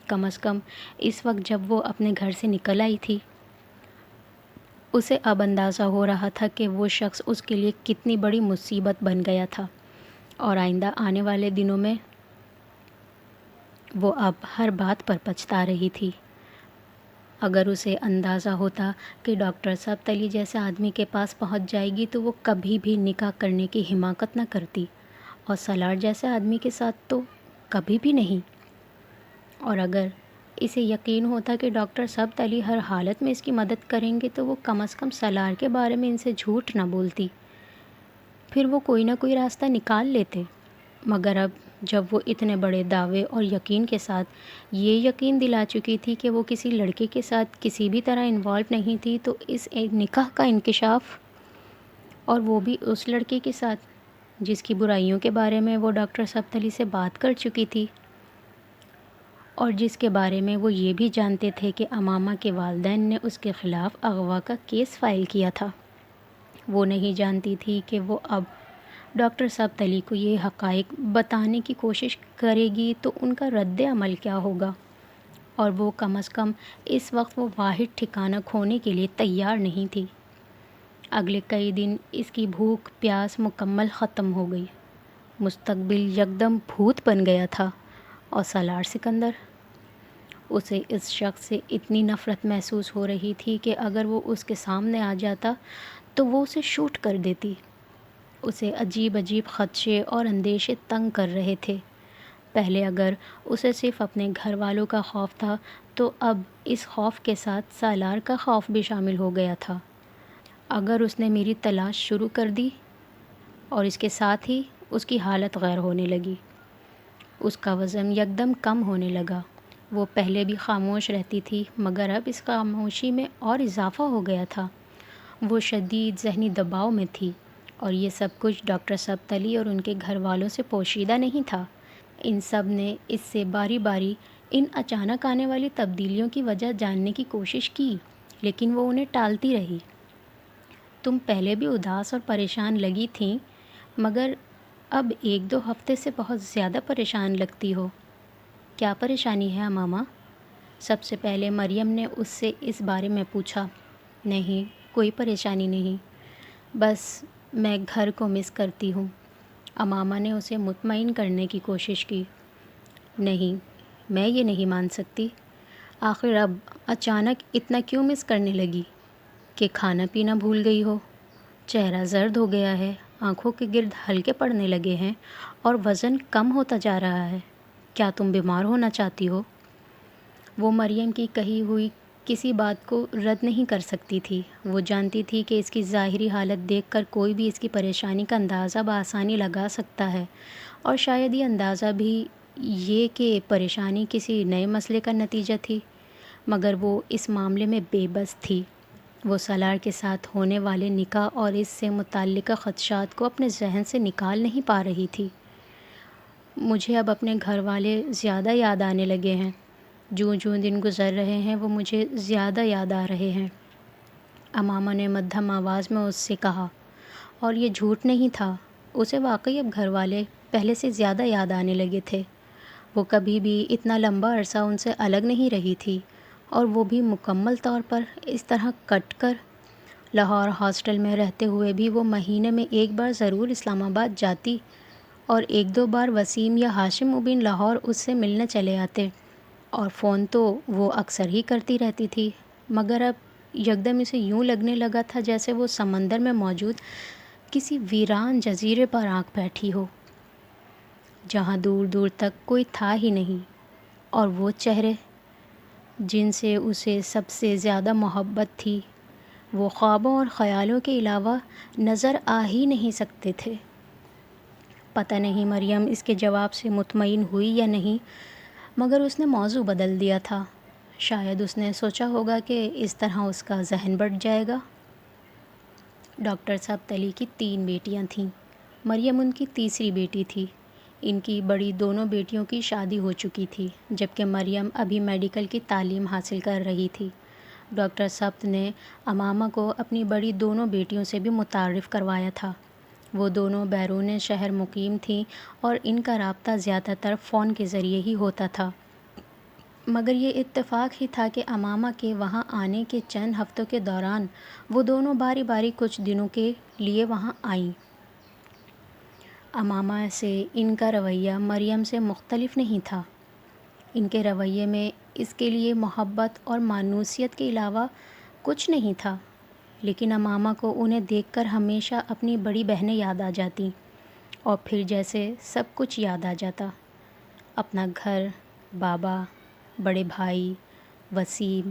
A: کم از کم اس وقت جب وہ اپنے گھر سے نکل آئی تھی، اسے اب اندازہ ہو رہا تھا کہ وہ شخص اس کے لیے کتنی بڑی مصیبت بن گیا تھا، اور آئندہ آنے والے دنوں میں وہ اب ہر بات پر پچھتا رہی تھی۔ اگر اسے اندازہ ہوتا کہ ڈاکٹر سبت علی جیسے آدمی کے پاس پہنچ جائے گی تو وہ کبھی بھی نکاح کرنے کی حماقت نہ کرتی، اور سالار جیسے آدمی کے ساتھ تو کبھی بھی نہیں۔ اور اگر اسے یقین ہوتا کہ ڈاکٹر سبت علی ہر حالت میں اس کی مدد کریں گے تو وہ کم از کم سالار کے بارے میں ان سے جھوٹ نہ بولتی، پھر وہ کوئی نہ کوئی راستہ نکال لیتے۔ مگر اب جب وہ اتنے بڑے دعوے اور یقین کے ساتھ یہ یقین دلا چکی تھی کہ وہ کسی لڑکے کے ساتھ کسی بھی طرح انوالو نہیں تھی، تو اس نکاح کا انکشاف، اور وہ بھی اس لڑکے کے ساتھ جس کی برائیوں کے بارے میں وہ ڈاکٹر سبت علی سے بات کر چکی تھی، اور جس کے بارے میں وہ یہ بھی جانتے تھے کہ امامہ کے والدین نے اس کے خلاف اغوا کا کیس فائل کیا تھا، وہ نہیں جانتی تھی کہ وہ اب ڈاکٹر سبت علی کو یہ حقائق بتانے کی کوشش کرے گی تو ان کا رد عمل کیا ہوگا، اور وہ کم از کم اس وقت وہ واحد ٹھکانہ کھونے کے لیے تیار نہیں تھی۔ اگلے کئی دن اس کی بھوک پیاس مکمل ختم ہو گئی، مستقبل یکدم بھوت بن گیا تھا، اور سالار سکندر، اسے اس شخص سے اتنی نفرت محسوس ہو رہی تھی کہ اگر وہ اس کے سامنے آ جاتا تو وہ اسے شوٹ کر دیتی۔ اسے عجیب عجیب خدشے اور اندیشے تنگ کر رہے تھے۔ پہلے اگر اسے صرف اپنے گھر والوں کا خوف تھا تو اب اس خوف کے ساتھ سالار کا خوف بھی شامل ہو گیا تھا۔ اگر اس نے میری تلاش شروع کر دی، اور اس کے ساتھ ہی اس کی حالت غیر ہونے لگی۔ اس کا وزن یکدم کم ہونے لگا۔ وہ پہلے بھی خاموش رہتی تھی، مگر اب اس خاموشی میں اور اضافہ ہو گیا تھا۔ وہ شدید ذہنی دباؤ میں تھی، اور یہ سب کچھ ڈاکٹر سبت علی اور ان کے گھر والوں سے پوشیدہ نہیں تھا۔ ان سب نے اس سے باری باری ان اچانک آنے والی تبدیلیوں کی وجہ جاننے کی کوشش کی، لیکن وہ انہیں ٹالتی رہی۔ تم پہلے بھی اداس اور پریشان لگی تھیں، مگر اب 1-2 ہفتے سے بہت زیادہ پریشان لگتی ہو۔ کیا پریشانی ہے امامہ؟ سب سے پہلے مریم نے اس سے اس بارے میں پوچھا۔ نہیں، کوئی پریشانی نہیں، بس میں گھر کو مس کرتی ہوں۔ امامہ نے اسے مطمئن کرنے کی کوشش کی۔ نہیں، میں یہ نہیں مان سکتی۔ آخر اب اچانک اتنا کیوں مس کرنے لگی؟ کہ کھانا پینا بھول گئی ہو، چہرہ زرد ہو گیا ہے، آنکھوں کے گرد ہلکے پڑنے لگے ہیں، اور وزن کم ہوتا جا رہا ہے۔ کیا تم بیمار ہونا چاہتی ہو؟ وہ مریم کی کہی ہوئی کسی بات کو رد نہیں کر سکتی تھی۔ وہ جانتی تھی کہ اس کی ظاہری حالت دیکھ کر کوئی بھی اس کی پریشانی کا اندازہ بآسانی لگا سکتا ہے، اور شاید یہ اندازہ بھی یہ کہ پریشانی کسی نئے مسئلے کا نتیجہ تھی، مگر وہ اس معاملے میں بے بس تھی۔ وہ سالار کے ساتھ ہونے والے نکاح اور اس سے متعلقہ خدشات کو اپنے ذہن سے نکال نہیں پا رہی تھی۔ مجھے اب اپنے گھر والے زیادہ یاد آنے لگے ہیں، جوں جوں دن گزر رہے ہیں وہ مجھے زیادہ یاد آ رہے ہیں، امامہ نے مدھم آواز میں اس سے کہا۔ اور یہ جھوٹ نہیں تھا، اسے واقعی اب گھر والے پہلے سے زیادہ یاد آنے لگے تھے۔ وہ کبھی بھی اتنا لمبا عرصہ ان سے الگ نہیں رہی تھی، اور وہ بھی مکمل طور پر اس طرح کٹ کر۔ لاہور ہاسٹل میں رہتے ہوئے بھی وہ مہینے میں 1 بار ضرور اسلام آباد جاتی، اور 1-2 بار وسیم یا ہاشم مبین لاہور اس سے ملنے چلے آتے، اور فون تو وہ اکثر ہی کرتی رہتی تھی۔ مگر اب یکدم اسے یوں لگنے لگا تھا جیسے وہ سمندر میں موجود کسی ویران جزیرے پر آنکھ بیٹھی ہو، جہاں دور دور تک کوئی تھا ہی نہیں، اور وہ چہرے جن سے اسے سب سے زیادہ محبت تھی، وہ خوابوں اور خیالوں کے علاوہ نظر آ ہی نہیں سکتے تھے۔ پتہ نہیں مریم اس کے جواب سے مطمئن ہوئی یا نہیں، مگر اس نے موضوع بدل دیا تھا۔ شاید اس نے سوچا ہوگا کہ اس طرح اس کا ذہن بٹ جائے گا۔ ڈاکٹر سبت علی کی 3 بیٹیاں تھیں، مریم ان کی تیسری بیٹی تھی۔ ان کی بڑی دونوں بیٹیوں کی شادی ہو چکی تھی، جبکہ مریم ابھی میڈیکل کی تعلیم حاصل کر رہی تھی۔ ڈاکٹر سبت نے امامہ کو اپنی بڑی دونوں بیٹیوں سے بھی متعارف کروایا تھا۔ وہ دونوں بیرون شہر مقیم تھیں، اور ان کا رابطہ زیادہ تر فون کے ذریعے ہی ہوتا تھا۔ مگر یہ اتفاق ہی تھا کہ امامہ کے وہاں آنے کے چند ہفتوں کے دوران وہ دونوں باری باری کچھ دنوں کے لیے وہاں آئیں۔ امامہ سے ان کا رویہ مریم سے مختلف نہیں تھا۔ ان کے رویے میں اس کے لیے محبت اور مانوسیت کے علاوہ کچھ نہیں تھا، لیکن امامہ کو انہیں دیکھ کر ہمیشہ اپنی بڑی بہنیں یاد آ جاتیں، اور پھر جیسے سب کچھ یاد آ جاتا، اپنا گھر، بابا، بڑے بھائی وسیم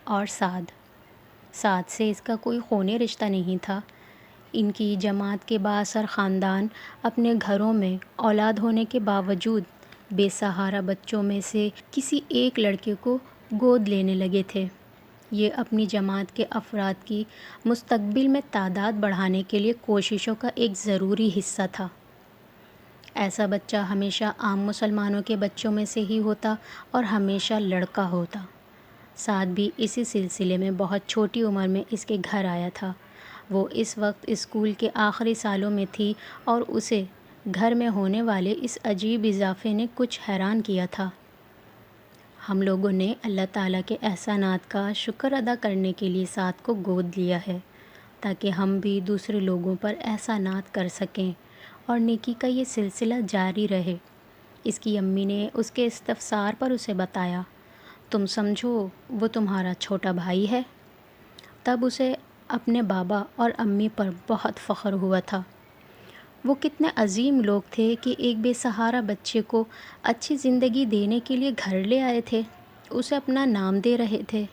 A: اور سعد سے اس کا کوئی خونی رشتہ نہیں تھا۔ ان کی جماعت کے بااثر خاندان اپنے گھروں میں اولاد ہونے کے باوجود بے سہارا بچوں میں سے کسی ایک لڑکے کو گود لینے لگے تھے۔ یہ اپنی جماعت کے افراد کی مستقبل میں تعداد بڑھانے کے لیے کوششوں کا ایک ضروری حصہ تھا۔ ایسا بچہ ہمیشہ عام مسلمانوں کے بچوں میں سے ہی ہوتا اور ہمیشہ لڑکا ہوتا۔ سعد بھی اسی سلسلے میں بہت چھوٹی عمر میں اس کے گھر آیا تھا۔ وہ اس وقت اسکول کے آخری سالوں میں تھی اور اسے گھر میں ہونے والے اس عجیب اضافے نے کچھ حیران کیا تھا۔ ہم لوگوں نے اللہ تعالیٰ کے احسانات کا شکر ادا کرنے کے لیے سعد کو گود لیا ہے، تاکہ ہم بھی دوسرے لوگوں پر احسانات کر سکیں اور نیکی کا یہ سلسلہ جاری رہے۔ اس کی امی نے اس کے استفسار پر اسے بتایا، تم سمجھو وہ تمہارا چھوٹا بھائی ہے۔ تب اسے اپنے بابا اور امی پر بہت فخر ہوا تھا۔ وہ کتنے عظیم لوگ تھے کہ ایک بے سہارا بچے کو اچھی زندگی دینے کے لیے گھر لے آئے تھے، اسے اپنا نام دے رہے تھے،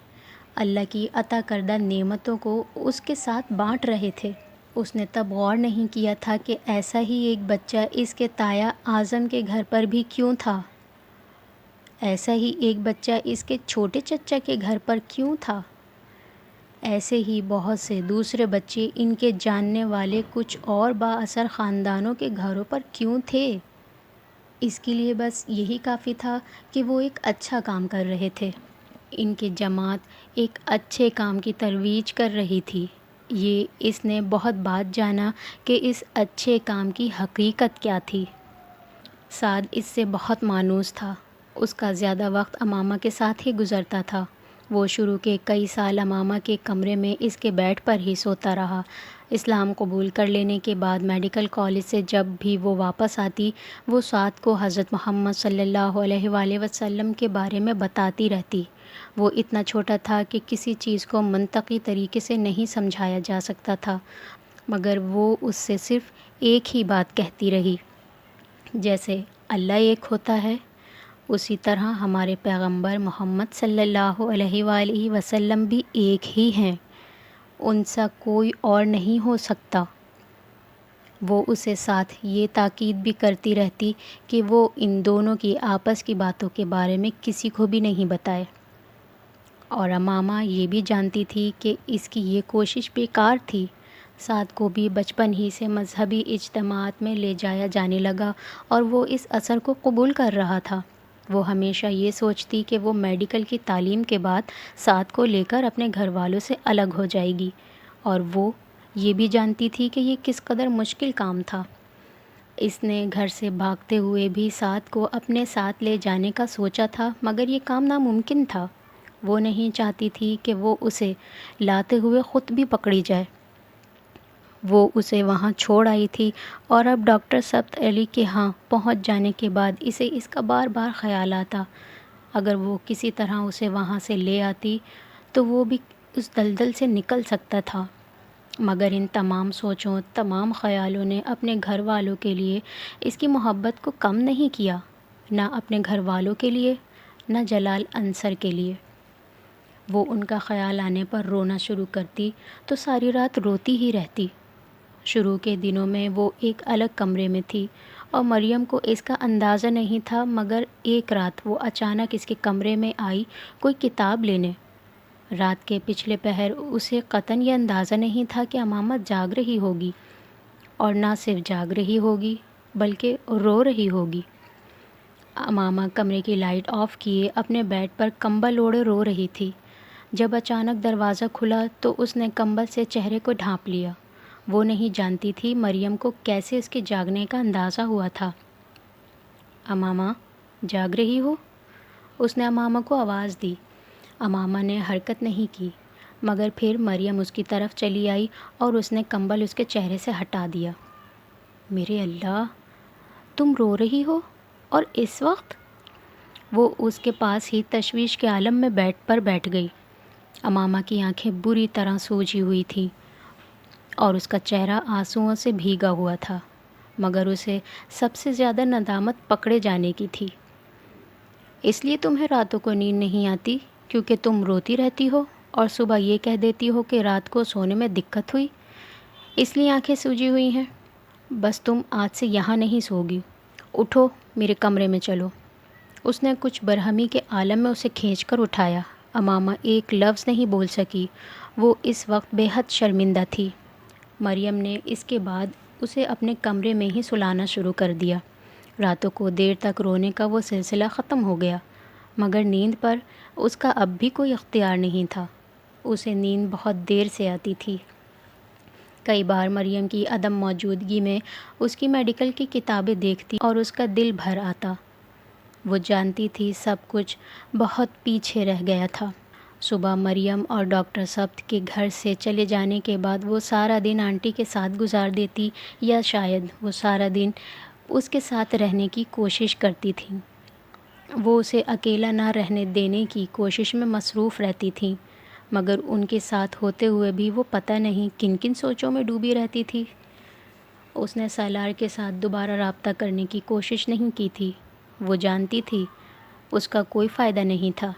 A: اللہ کی عطا کردہ نعمتوں کو اس کے ساتھ بانٹ رہے تھے۔ اس نے تب غور نہیں کیا تھا کہ ایسا ہی ایک بچہ اس کے تایا اعظم کے گھر پر بھی کیوں تھا، ایسا ہی ایک بچہ اس کے چھوٹے چچا کے گھر پر کیوں تھا، ایسے ہی بہت سے دوسرے بچے ان کے جاننے والے کچھ اور با اثر خاندانوں کے گھروں پر کیوں تھے۔ اس کے لیے بس یہی کافی تھا کہ وہ ایک اچھا کام کر رہے تھے۔ ان کی جماعت ایک اچھے کام کی ترویج کر رہی تھی۔ یہ اس نے بہت بعد جانا کہ اس اچھے کام کی حقیقت کیا تھی۔ سعد اس سے بہت مانوس تھا۔ اس کا زیادہ وقت امامہ کے ساتھ ہی گزرتا تھا۔ وہ شروع کے کئی سال امامہ کے کمرے میں اس کے بیڈ پر ہی سوتا رہا۔ اسلام قبول کر لینے کے بعد میڈیکل کالج سے جب بھی وہ واپس آتی، وہ سعد کو حضرت محمد صلی اللہ علیہ وآلہ وسلم کے بارے میں بتاتی رہتی۔ وہ اتنا چھوٹا تھا کہ کسی چیز کو منطقی طریقے سے نہیں سمجھایا جا سکتا تھا، مگر وہ اس سے صرف ایک ہی بات کہتی رہی، جیسے اللہ ایک ہوتا ہے، اسی طرح ہمارے پیغمبر محمد صلی اللہ علیہ وآلہ وسلم بھی ایک ہی ہیں، ان سا کوئی اور نہیں ہو سکتا۔ وہ اسے ساتھ یہ تاکید بھی کرتی رہتی کہ وہ ان دونوں کی آپس کی باتوں کے بارے میں کسی کو بھی نہیں بتائے، اور امامہ یہ بھی جانتی تھی کہ اس کی یہ کوشش بیکار تھی۔ سعد کو بھی بچپن ہی سے مذہبی اجتماعات میں لے جایا جانے لگا اور وہ اس اثر کو قبول کر رہا تھا۔ وہ ہمیشہ یہ سوچتی کہ وہ میڈیکل کی تعلیم کے بعد سعد کو لے کر اپنے گھر والوں سے الگ ہو جائے گی، اور وہ یہ بھی جانتی تھی کہ یہ کس قدر مشکل کام تھا۔ اس نے گھر سے بھاگتے ہوئے بھی سعد کو اپنے ساتھ لے جانے کا سوچا تھا، مگر یہ کام ناممکن تھا۔ وہ نہیں چاہتی تھی کہ وہ اسے لاتے ہوئے خود بھی پکڑی جائے۔ وہ اسے وہاں چھوڑ آئی تھی، اور اب ڈاکٹر ثبت علی کے ہاں پہنچ جانے کے بعد اسے اس کا بار بار خیال آتا، اگر وہ کسی طرح اسے وہاں سے لے آتی تو وہ بھی اس دلدل سے نکل سکتا تھا۔ مگر ان تمام سوچوں، تمام خیالوں نے اپنے گھر والوں کے لیے اس کی محبت کو کم نہیں کیا، نہ اپنے گھر والوں کے لیے، نہ جلال انصر کے لیے۔ وہ ان کا خیال آنے پر رونا شروع کرتی تو ساری رات روتی ہی رہتی۔ شروع کے دنوں میں وہ ایک الگ کمرے میں تھی اور مریم کو اس کا اندازہ نہیں تھا، مگر ایک رات وہ اچانک اس کے کمرے میں آئی کوئی کتاب لینے۔ رات کے پچھلے پہر اسے قطعاً یہ اندازہ نہیں تھا کہ امامہ جاگ رہی ہوگی، اور نہ صرف جاگ رہی ہوگی بلکہ رو رہی ہوگی۔ امامہ کمرے کی لائٹ آف کیے اپنے بیڈ پر کمبل اوڑھے رو رہی تھی۔ جب اچانک دروازہ کھلا تو اس نے کمبل سے چہرے کو ڈھانپ لیا۔ وہ نہیں جانتی تھی مریم کو کیسے اس کے جاگنے کا اندازہ ہوا تھا۔ امامہ، جاگ رہی ہو؟ اس نے امامہ کو آواز دی۔ امامہ نے حرکت نہیں کی، مگر پھر مریم اس کی طرف چلی آئی اور اس نے کمبل اس کے چہرے سے ہٹا دیا۔ میرے اللہ، تم رو رہی ہو اور اس وقت؟ وہ اس کے پاس ہی تشویش کے عالم میں بیٹھ گئی۔ امامہ کی آنکھیں بری طرح سوجی ہوئی تھیں اور اس کا چہرہ آنسوؤں سے بھیگا ہوا تھا، مگر اسے سب سے زیادہ ندامت پکڑے جانے کی تھی۔ اس لیے تمہیں راتوں کو نیند نہیں آتی کیونکہ تم روتی رہتی ہو اور صبح یہ کہہ دیتی ہو کہ رات کو سونے میں دقت ہوئی، اس لیے آنکھیں سوجی ہوئی ہیں۔ بس تم آج سے یہاں نہیں سوگی، اٹھو میرے کمرے میں چلو۔ اس نے کچھ برہمی کے عالم میں اسے کھینچ کر اٹھایا۔ امامہ ایک لفظ نہیں بول سکی، وہ اس وقت بے حد شرمندہ تھی۔ مریم نے اس کے بعد اسے اپنے کمرے میں ہی سلانا شروع کر دیا۔ راتوں کو دیر تک رونے کا وہ سلسلہ ختم ہو گیا، مگر نیند پر اس کا اب بھی کوئی اختیار نہیں تھا۔ اسے نیند بہت دیر سے آتی تھی۔ کئی بار مریم کی عدم موجودگی میں اس کی میڈیکل کی کتابیں دیکھتی اور اس کا دل بھر آتا۔ وہ جانتی تھی سب کچھ بہت پیچھے رہ گیا تھا۔ صبح مریم اور ڈاکٹر ثبت کے گھر سے چلے جانے کے بعد وہ سارا دن آنٹی کے ساتھ گزار دیتی، یا شاید وہ سارا دن اس کے ساتھ رہنے کی کوشش کرتی تھیں۔ وہ اسے اکیلا نہ رہنے دینے کی کوشش میں مصروف رہتی تھیں، مگر ان کے ساتھ ہوتے ہوئے بھی وہ پتہ نہیں کن کن سوچوں میں ڈوبی رہتی تھی۔ اس نے سالار کے ساتھ دوبارہ رابطہ کرنے کی کوشش نہیں کی تھی۔ وہ جانتی تھی اس کا کوئی فائدہ نہیں تھا۔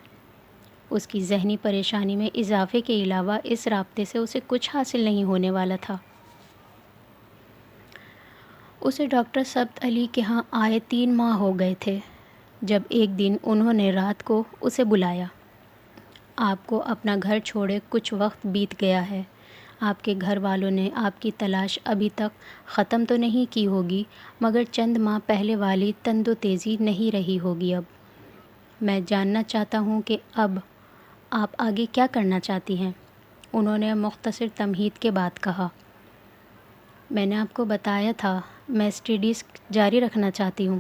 A: اس کی ذہنی پریشانی میں اضافے کے علاوہ اس رابطے سے اسے کچھ حاصل نہیں ہونے والا تھا۔ اسے ڈاکٹر ثبت علی کے ہاں آئے 3 ماہ ہو گئے تھے جب ایک دن انہوں نے رات کو اسے بلایا۔ آپ کو اپنا گھر چھوڑے کچھ وقت بیت گیا ہے۔ آپ کے گھر والوں نے آپ کی تلاش ابھی تک ختم تو نہیں کی ہوگی، مگر چند ماہ پہلے والی تند و تیزی نہیں رہی ہوگی اب۔ میں جاننا چاہتا ہوں کہ اب آپ آگے کیا کرنا چاہتی ہیں؟ انہوں نے مختصر تمہید کے بعد کہا۔ میں نے آپ کو بتایا تھا میں اسٹڈیز جاری رکھنا چاہتی ہوں۔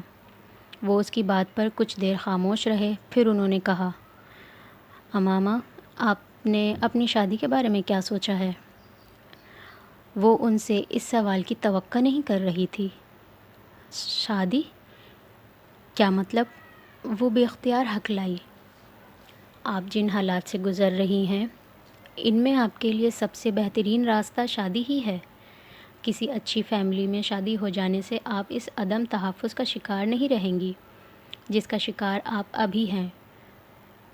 A: وہ اس کی بات پر کچھ دیر خاموش رہے، پھر انہوں نے کہا، امامہ آپ نے اپنی شادی کے بارے میں کیا سوچا ہے؟ وہ ان سے اس سوال کی توقع نہیں کر رہی تھی۔ شادی؟ کیا مطلب؟ وہ بے اختیار ہکلائی۔ آپ جن حالات سے گزر رہی ہیں ان میں آپ کے لیے سب سے بہترین راستہ شادی ہی ہے۔ کسی اچھی فیملی میں شادی ہو جانے سے آپ اس عدم تحفظ کا شکار نہیں رہیں گی جس کا شکار آپ ابھی ہیں۔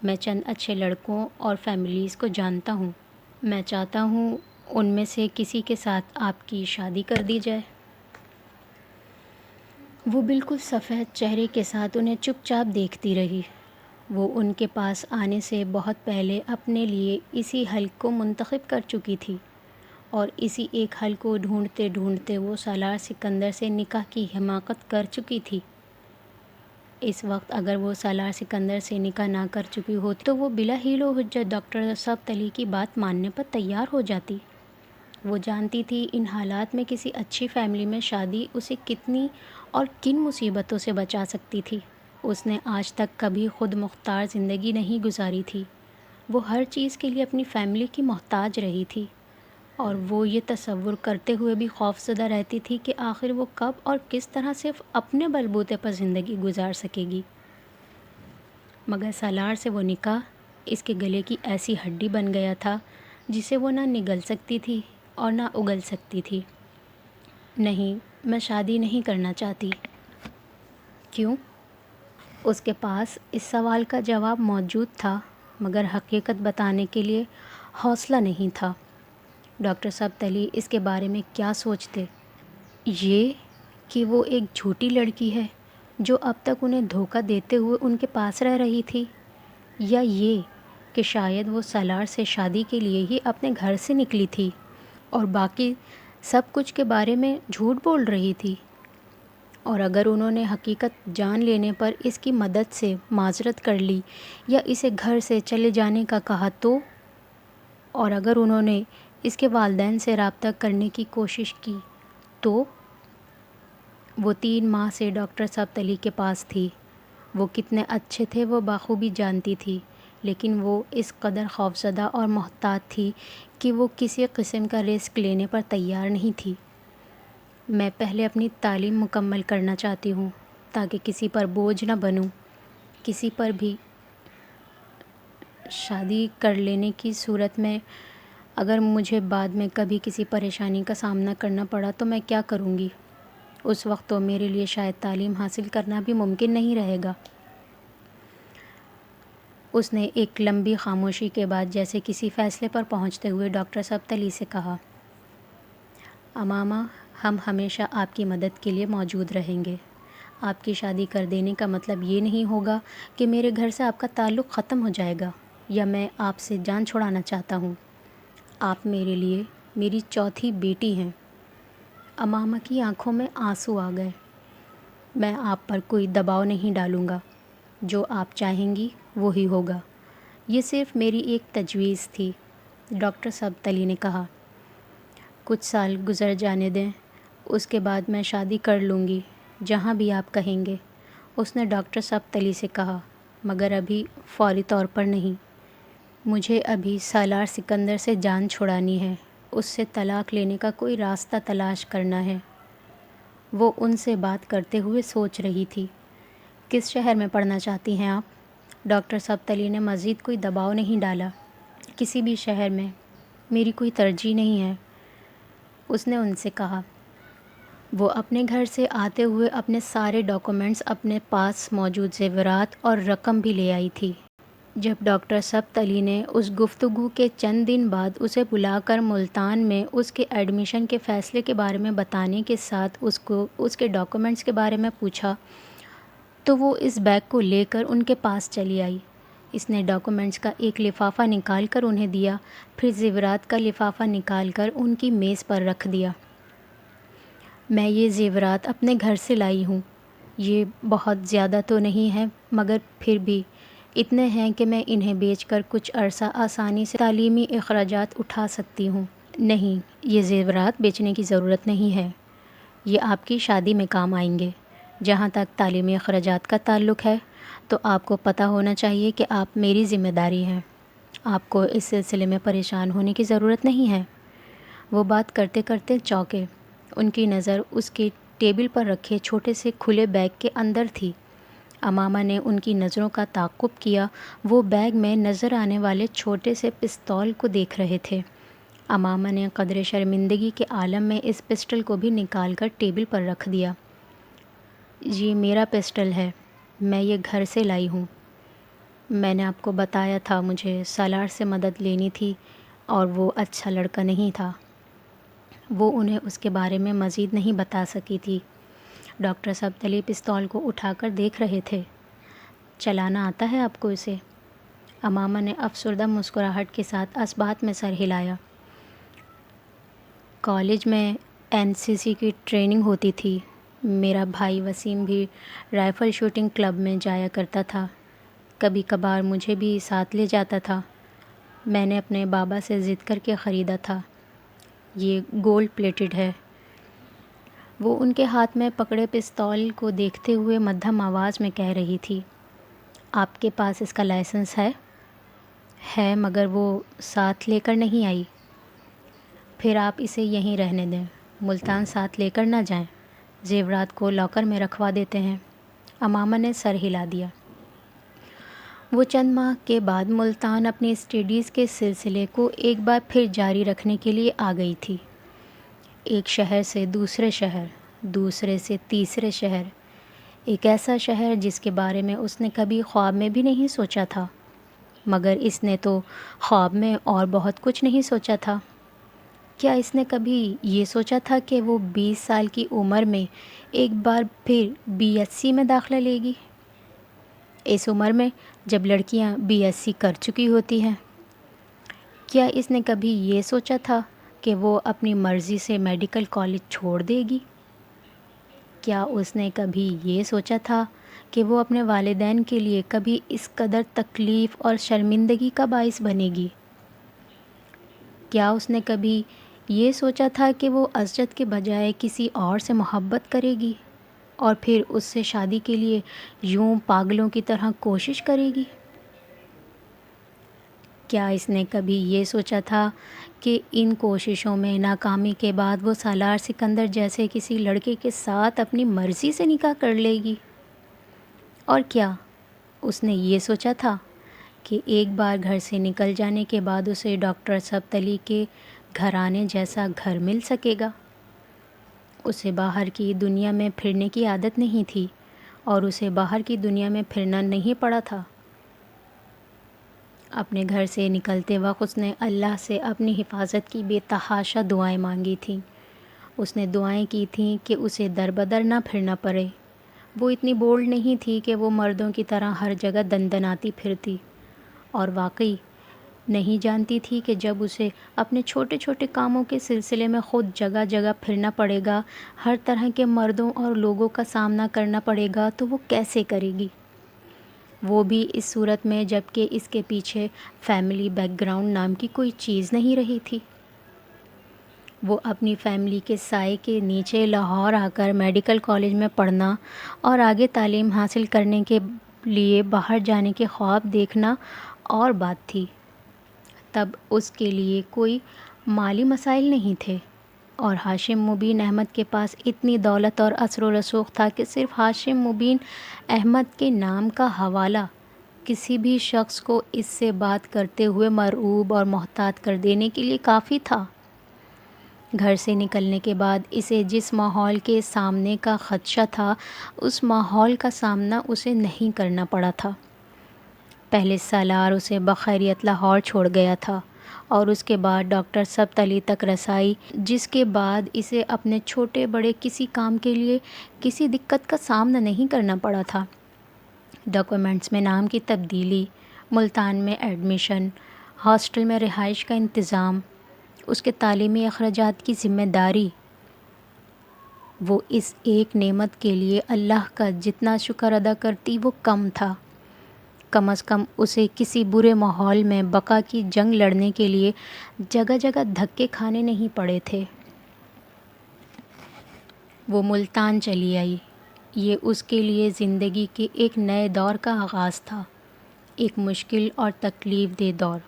A: میں چند اچھے لڑکوں اور فیملیز کو جانتا ہوں، میں چاہتا ہوں ان میں سے کسی کے ساتھ آپ کی شادی کر دی جائے۔ وہ بالکل سفید چہرے کے ساتھ انہیں چپ چاپ دیکھتی رہی۔ وہ ان کے پاس آنے سے بہت پہلے اپنے لیے اسی حل کو منتخب کر چکی تھی، اور اسی ایک حل کو ڈھونڈتے ڈھونڈتے وہ سالار سکندر سے نکاح کی حماقت کر چکی تھی۔ اس وقت اگر وہ سالار سکندر سے نکاح نہ کر چکی ہوتی تو وہ بلا حیل و حجت ڈاکٹر ثبت علی کی بات ماننے پر تیار ہو جاتی۔ وہ جانتی تھی ان حالات میں کسی اچھی فیملی میں شادی اسے کتنی اور کن مصیبتوں سے بچا سکتی تھی۔ اس نے آج تک کبھی خود مختار زندگی نہیں گزاری تھی۔ وہ ہر چیز کے لیے اپنی فیملی کی محتاج رہی تھی، اور وہ یہ تصور کرتے ہوئے بھی خوفزدہ رہتی تھی کہ آخر وہ کب اور کس طرح صرف اپنے بلبوتے پر زندگی گزار سکے گی۔ مگر سالار سے وہ نکاح اس کے گلے کی ایسی ہڈی بن گیا تھا جسے وہ نہ نگل سکتی تھی اور نہ اگل سکتی تھی۔ نہیں، میں شادی نہیں کرنا چاہتی۔ کیوں؟ اس کے پاس اس سوال کا جواب موجود تھا، مگر حقیقت بتانے کے لیے حوصلہ نہیں تھا۔ ڈاکٹر ثبت علی اس کے بارے میں کیا سوچتے؟ یہ کہ وہ ایک جھوٹی لڑکی ہے جو اب تک انہیں دھوکہ دیتے ہوئے ان کے پاس رہ رہی تھی، یا یہ کہ شاید وہ سالار سے شادی کے لیے ہی اپنے گھر سے نکلی تھی اور باقی سب کچھ کے بارے میں جھوٹ بول رہی تھی؟ اور اگر انہوں نے حقیقت جان لینے پر اس کی مدد سے معذرت کر لی یا اسے گھر سے چلے جانے کا کہا تو؟ اور اگر انہوں نے اس کے والدین سے رابطہ کرنے کی کوشش کی تو؟ وہ 3 ماہ سے ڈاکٹر ثبت علی کے پاس تھی، وہ کتنے اچھے تھے وہ بخوبی جانتی تھی، لیکن وہ اس قدر خوفزدہ اور محتاط تھی کہ وہ کسی قسم کا رسک لینے پر تیار نہیں تھی۔ میں پہلے اپنی تعلیم مکمل کرنا چاہتی ہوں تاکہ کسی پر بوجھ نہ بنوں۔ کسی پر بھی شادی کر لینے کی صورت میں اگر مجھے بعد میں کبھی کسی پریشانی کا سامنا کرنا پڑا تو میں کیا کروں گی؟ اس وقت تو میرے لیے شاید تعلیم حاصل کرنا بھی ممکن نہیں رہے گا۔ اس نے ایک لمبی خاموشی کے بعد جیسے کسی فیصلے پر پہنچتے ہوئے ڈاکٹر سبتلی سے کہا، امامہ، ہم ہمیشہ آپ کی مدد کے لیے موجود رہیں گے۔ آپ کی شادی کر دینے کا مطلب یہ نہیں ہوگا کہ میرے گھر سے آپ کا تعلق ختم ہو جائے گا یا میں آپ سے جان چھڑانا چاہتا ہوں۔ آپ میرے لیے میری چوتھی بیٹی ہیں۔ امامہ کی آنکھوں میں آنسو آ گئے۔ میں آپ پر کوئی دباؤ نہیں ڈالوں گا، جو آپ چاہیں گی وہی ہوگا۔ یہ صرف میری ایک تجویز تھی، ڈاکٹر سبتلی نے کہا۔ کچھ سال گزر جانے دیں، اس کے بعد میں شادی کر لوں گی، جہاں بھی آپ کہیں گے، اس نے ڈاکٹر سبتلی سے کہا، مگر ابھی فوری طور پر نہیں۔ مجھے ابھی سالار سکندر سے جان چھڑانی ہے، اس سے طلاق لینے کا کوئی راستہ تلاش کرنا ہے۔ وہ ان سے بات کرتے ہوئے سوچ رہی تھی۔ کس شہر میں پڑھنا چاہتی ہیں آپ؟ ڈاکٹر سبتلی نے مزید کوئی دباؤ نہیں ڈالا۔ کسی بھی شہر میں، میری کوئی ترجیح نہیں ہے، اس نے ان سے کہا۔ وہ اپنے گھر سے آتے ہوئے اپنے سارے ڈاکومنٹس، اپنے پاس موجود زیورات اور رقم بھی لے آئی تھی۔ جب ڈاکٹر سبتلی نے اس گفتگو کے چند دن بعد اسے بلا کر ملتان میں اس کے ایڈمیشن کے فیصلے کے بارے میں بتانے کے ساتھ اس کو اس کے ڈاکومنٹس کے بارے میں پوچھا تو وہ اس بیگ کو لے کر ان کے پاس چلی آئی۔ اس نے ڈاکومنٹس کا ایک لفافہ نکال کر انہیں دیا، پھر زیورات کا لفافہ نکال کر ان کی میز پر رکھ دیا۔ میں یہ زیورات اپنے گھر سے لائی ہوں۔ یہ بہت زیادہ تو نہیں ہے، مگر پھر بھی اتنے ہیں کہ میں انہیں بیچ کر کچھ عرصہ آسانی سے تعلیمی اخراجات اٹھا سکتی ہوں۔ نہیں، یہ زیورات بیچنے کی ضرورت نہیں ہے، یہ آپ کی شادی میں کام آئیں گے۔ جہاں تک تعلیمی اخراجات کا تعلق ہے تو آپ کو پتہ ہونا چاہیے کہ آپ میری ذمہ داری ہیں۔ آپ کو اس سلسلے میں پریشان ہونے کی ضرورت نہیں ہے۔ وہ بات کرتے کرتے چونکے۔ ان کی نظر اس کے ٹیبل پر رکھے چھوٹے سے کھلے بیگ کے اندر تھی۔ امامہ نے ان کی نظروں کا تعاقب کیا۔ وہ بیگ میں نظر آنے والے چھوٹے سے پستول کو دیکھ رہے تھے۔ امامہ نے قدر شرمندگی کے عالم میں اس پسٹل کو بھی نکال کر ٹیبل پر رکھ دیا۔ یہ میرا پسٹل ہے، میں یہ گھر سے لائی ہوں۔ میں نے آپ کو بتایا تھا مجھے سالار سے مدد لینی تھی اور وہ اچھا لڑکا نہیں تھا۔ وہ انہیں اس کے بارے میں مزید نہیں بتا سکی تھی۔ ڈاکٹر سبتلی پستول کو اٹھا کر دیکھ رہے تھے۔ چلانا آتا ہے آپ کو اسے؟ امامہ نے افسردہ مسکراہٹ کے ساتھ اثبات میں سر ہلایا۔ کالج میں NCC کی ٹریننگ ہوتی تھی۔ میرا بھائی وسیم بھی رائفل شوٹنگ کلب میں جایا کرتا تھا، کبھی کبھار مجھے بھی ساتھ لے جاتا تھا۔ میں نے اپنے بابا سے ضد کر کے خریدا تھا۔ یہ گولڈ پلیٹڈ ہے۔ وہ ان کے ہاتھ میں پکڑے پستول کو دیکھتے ہوئے مدھم آواز میں کہہ رہی تھی، آپ کے پاس اس کا لائسنس ہے؟ ہے، مگر وہ ساتھ لے کر نہیں آئی۔ پھر آپ اسے یہیں رہنے دیں، ملتان ساتھ لے کر نہ جائیں، زیورات کو لاکر میں رکھوا دیتے ہیں۔ امامہ نے سر ہلا دیا۔ وہ چند ماہ کے بعد ملتان اپنی اسٹڈیز کے سلسلے کو ایک بار پھر جاری رکھنے کے لیے آ گئی تھی۔ ایک شہر سے دوسرے شہر، دوسرے سے تیسرے شہر، ایک ایسا شہر جس کے بارے میں اس نے کبھی خواب میں بھی نہیں سوچا تھا، مگر اس نے تو خواب میں اور بہت کچھ نہیں سوچا تھا۔ کیا اس نے کبھی یہ سوچا تھا کہ وہ 20 سال کی عمر میں ایک بار پھر BSc میں داخلہ لے گی؟ اس عمر میں جب لڑکیاں BSc کر چکی ہوتی ہیں۔ کیا اس نے کبھی یہ سوچا تھا کہ وہ اپنی مرضی سے میڈیکل کالج چھوڑ دے گی؟ کیا اس نے کبھی یہ سوچا تھا کہ وہ اپنے والدین کے لیے کبھی اس قدر تکلیف اور شرمندگی کا باعث بنے گی؟ کیا اس نے کبھی یہ سوچا تھا کہ وہ اسجد کے بجائے کسی اور سے محبت کرے گی اور پھر اس سے شادی کے لیے یوں پاگلوں کی طرح کوشش کرے گی؟ کیا اس نے کبھی یہ سوچا تھا کہ ان کوششوں میں ناکامی کے بعد وہ سالار سکندر جیسے کسی لڑکے کے ساتھ اپنی مرضی سے نکاح کر لے گی؟ اور کیا اس نے یہ سوچا تھا کہ ایک بار گھر سے نکل جانے کے بعد اسے ڈاکٹر سبتلی کے گھرانے جیسا گھر مل سکے گا؟ اسے باہر کی دنیا میں پھرنے کی عادت نہیں تھی اور اسے باہر کی دنیا میں پھرنا نہیں پڑا تھا۔ اپنے گھر سے نکلتے وقت اس نے اللہ سے اپنی حفاظت کی بے تحاشا دعائیں مانگی تھیں۔ اس نے دعائیں کی تھیں کہ اسے در بدر نہ پھرنا پڑے۔ وہ اتنی بولڈ نہیں تھی کہ وہ مردوں کی طرح ہر جگہ دندناتی پھرتی، اور واقعی نہیں جانتی تھی کہ جب اسے اپنے چھوٹے چھوٹے کاموں کے سلسلے میں خود جگہ جگہ پھرنا پڑے گا، ہر طرح کے مردوں اور لوگوں کا سامنا کرنا پڑے گا، تو وہ کیسے کرے گی؟ وہ بھی اس صورت میں جب کہ اس کے پیچھے فیملی بیک گراؤنڈ نام کی کوئی چیز نہیں رہی تھی۔ وہ اپنی فیملی کے سائے کے نیچے لاہور آ کر میڈیکل کالج میں پڑھنا اور آگے تعلیم حاصل کرنے کے لیے باہر جانے کے خواب دیکھنا اور بات تھی۔ تب اس کے لیے کوئی مالی مسائل نہیں تھے، اور ہاشم مبین احمد کے پاس اتنی دولت اور اثر و رسوخ تھا کہ صرف ہاشم مبین احمد کے نام کا حوالہ کسی بھی شخص کو اس سے بات کرتے ہوئے مرعوب اور محتاط کر دینے کے لیے کافی تھا۔ گھر سے نکلنے کے بعد اسے جس ماحول کے سامنے کا خدشہ تھا، اس ماحول کا سامنا اسے نہیں کرنا پڑا تھا۔ پہلے سالار اسے بخیریت لاہور چھوڑ گیا تھا، اور اس کے بعد ڈاکٹر سبتلی تک رسائی، جس کے بعد اسے اپنے چھوٹے بڑے کسی کام کے لیے کسی دقت کا سامنا نہیں کرنا پڑا تھا۔ ڈاکومنٹس میں نام کی تبدیلی، ملتان میں ایڈمیشن، ہاسٹل میں رہائش کا انتظام، اس کے تعلیمی اخراجات کی ذمہ داری، وہ اس ایک نعمت کے لیے اللہ کا جتنا شکر ادا کرتی وہ کم تھا۔ کم از کم اسے کسی برے ماحول میں بقا کی جنگ لڑنے کے لیے جگہ جگہ دھکے کھانے نہیں پڑے تھے۔ وہ ملتان چلی آئی۔ یہ اس کے لیے زندگی کے ایک نئے دور کا آغاز تھا، ایک مشکل اور تکلیف دہ دور۔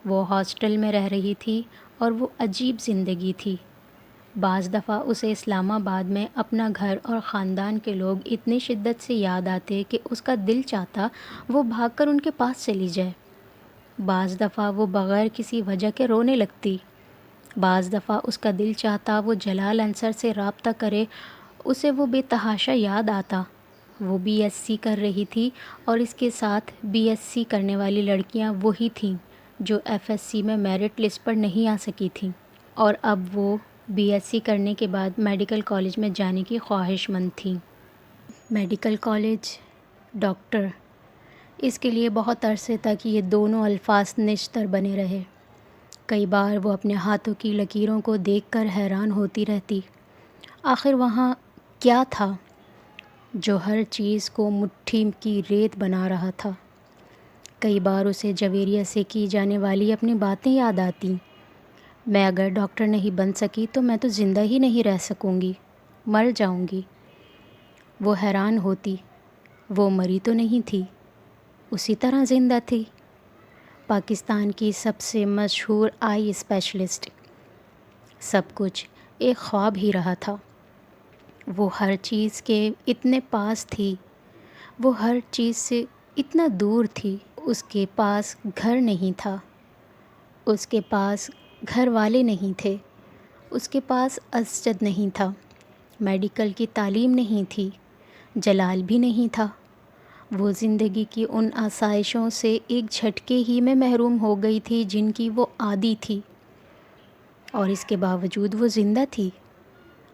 A: وہ ہاسٹل میں رہ رہی تھی اور وہ عجیب زندگی تھی۔ بعض دفعہ اسے اسلام آباد میں اپنا گھر اور خاندان کے لوگ اتنی شدت سے یاد آتے کہ اس کا دل چاہتا وہ بھاگ کر ان کے پاس چلی جائے۔ بعض دفعہ وہ بغیر کسی وجہ کے رونے لگتی۔ بعض دفعہ اس کا دل چاہتا وہ جلال انصر سے رابطہ کرے، اسے وہ بے تحاشا یاد آتا۔ وہ بی ایس سی کر رہی تھی، اور اس کے ساتھ بی ایس سی کرنے والی لڑکیاں وہی تھیں جو ایف ایس سی میں میرٹ لسٹ پر نہیں آ سکی تھیں، اور اب وہ بی ایس سی کرنے کے بعد میڈیکل کالج میں جانے کی خواہش مند تھیں۔ میڈیکل کالج، ڈاکٹر، اس کے لیے بہت عرصے تک یہ دونوں الفاظ نشتر بنے رہے۔ کئی بار وہ اپنے ہاتھوں کی لکیروں کو دیکھ کر حیران ہوتی رہتی۔ آخر وہاں کیا تھا جو ہر چیز کو مٹھی کی ریت بنا رہا تھا؟ کئی بار اسے جویریہ سے کی جانے والی اپنی باتیں یاد آتیں۔ میں اگر ڈاکٹر نہیں بن سکی تو میں تو زندہ ہی نہیں رہ سکوں گی، مر جاؤں گی۔ وہ حیران ہوتی، وہ مری تو نہیں تھی، اسی طرح زندہ تھی۔ پاکستان کی سب سے مشہور آئی اسپیشلسٹ۔ سب کچھ ایک خواب ہی رہا تھا۔ وہ ہر چیز کے اتنے پاس تھی، وہ ہر چیز سے اتنا دور تھی۔ اس کے پاس گھر نہیں تھا، اس کے پاس گھر والے نہیں تھے، اس کے پاس اسجد نہیں تھا، میڈیکل کی تعلیم نہیں تھی، جلال بھی نہیں تھا۔ وہ زندگی کی ان آسائشوں سے ایک جھٹکے ہی میں محروم ہو گئی تھی جن کی وہ عادی تھی، اور اس کے باوجود وہ زندہ تھی۔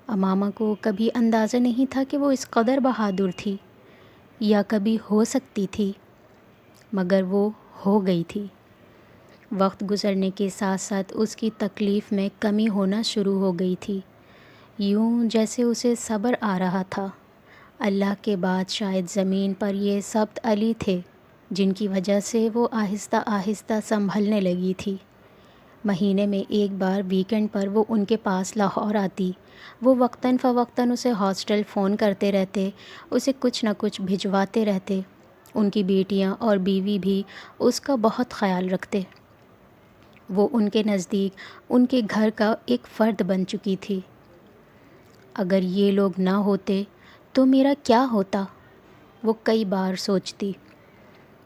A: امامہ کو کبھی اندازہ نہیں تھا کہ وہ اس قدر بہادر تھی، یا کبھی ہو سکتی تھی، مگر وہ ہو گئی تھی۔ وقت گزرنے کے ساتھ ساتھ اس کی تکلیف میں کمی ہونا شروع ہو گئی تھی، یوں جیسے اسے صبر آ رہا تھا۔ اللہ کے بعد شاید زمین پر یہ سبت علی تھے جن کی وجہ سے وہ آہستہ آہستہ سنبھلنے لگی تھی۔ مہینے میں ایک بار ویکینڈ پر وہ ان کے پاس لاہور آتی۔ وہ وقتاً فوقتاً اسے ہاسٹل فون کرتے رہتے، اسے کچھ نہ کچھ بھجواتے رہتے۔ ان کی بیٹیاں اور بیوی بھی اس کا بہت خیال رکھتے۔ وہ ان کے نزدیک ان کے گھر کا ایک فرد بن چکی تھی۔ اگر یہ لوگ نہ ہوتے تو میرا کیا ہوتا؟ وہ کئی بار سوچتی۔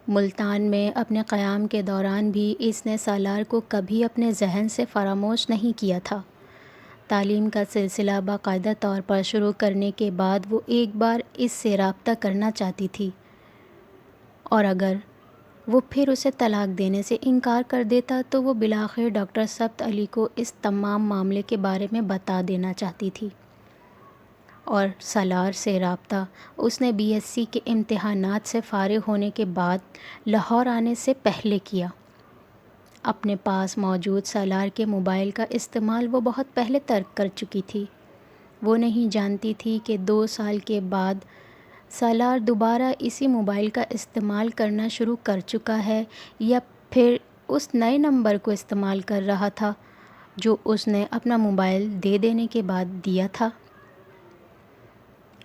A: ملتان میں اپنے قیام کے دوران بھی اس نے سالار کو کبھی اپنے ذہن سے فراموش نہیں کیا تھا۔ تعلیم کا سلسلہ باقاعدہ طور پر شروع کرنے کے بعد وہ ایک بار اس سے رابطہ کرنا چاہتی تھی، اور اگر وہ پھر اسے طلاق دینے سے انکار کر دیتا تو وہ بالآخر ڈاکٹر ثبت علی کو اس تمام معاملے کے بارے میں بتا دینا چاہتی تھی۔ اور سالار سے رابطہ اس نے بی ایس سی کے امتحانات سے فارغ ہونے کے بعد لاہور آنے سے پہلے کیا۔ اپنے پاس موجود سالار کے موبائل کا استعمال وہ بہت پہلے ترک کر چکی تھی۔ وہ نہیں جانتی تھی کہ 2 سال کے بعد سالار دوبارہ اسی موبائل کا استعمال کرنا شروع کر چکا ہے یا پھر اس نئے نمبر کو استعمال کر رہا تھا جو اس نے اپنا موبائل دے دینے کے بعد دیا تھا۔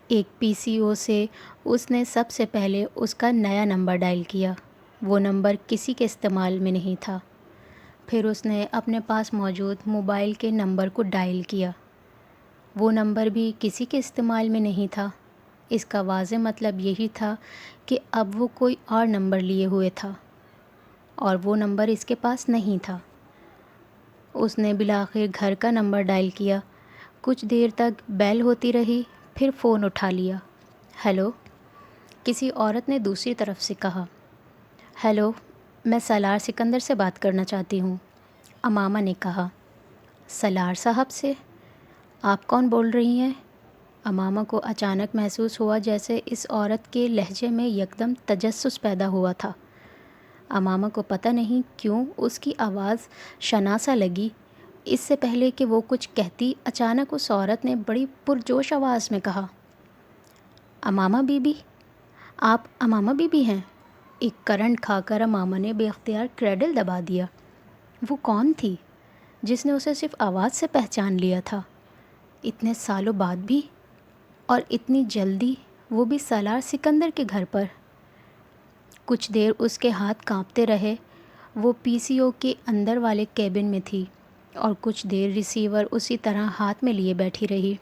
A: ایک پی سی او سے اس نے سب سے پہلے اس کا نیا نمبر ڈائل کیا۔ وہ نمبر کسی کے استعمال میں نہیں تھا۔ پھر اس نے اپنے پاس موجود موبائل کے نمبر کو ڈائل کیا۔ وہ نمبر بھی کسی کے استعمال میں نہیں تھا۔ اس کا واضح مطلب یہی تھا کہ اب وہ کوئی اور نمبر لیے ہوئے تھا، اور وہ نمبر اس کے پاس نہیں تھا۔ اس نے بالآخر گھر کا نمبر ڈائل کیا۔ کچھ دیر تک بیل ہوتی رہی، پھر فون اٹھا لیا۔ ہیلو، کسی عورت نے دوسری طرف سے کہا۔ ہیلو، میں سالار سکندر سے بات کرنا چاہتی ہوں، امامہ نے کہا۔ سالار صاحب سے؟ آپ کون بول رہی ہیں؟ امامہ کو اچانک محسوس ہوا جیسے اس عورت کے لہجے میں یکدم تجسس پیدا ہوا تھا۔ امامہ کو پتہ نہیں کیوں اس کی آواز شناسا لگی۔ اس سے پہلے کہ وہ کچھ کہتی، اچانک اس عورت نے بڑی پرجوش آواز میں کہا، امامہ بی بی، آپ امامہ بی بی ہیں؟ ایک کرنٹ کھا کر امامہ نے بے اختیار کریڈل دبا دیا۔ وہ کون تھی جس نے اسے صرف آواز سے پہچان لیا تھا؟ اتنے سالوں بعد بھی، اور اتنی جلدی، وہ بھی سالار سکندر کے گھر پر۔ کچھ دیر اس کے ہاتھ کانپتے رہے۔ وہ پی سی او کے اندر والے کیبن میں تھی اور کچھ دیر ریسیور اسی طرح ہاتھ میں لیے بیٹھی رہی۔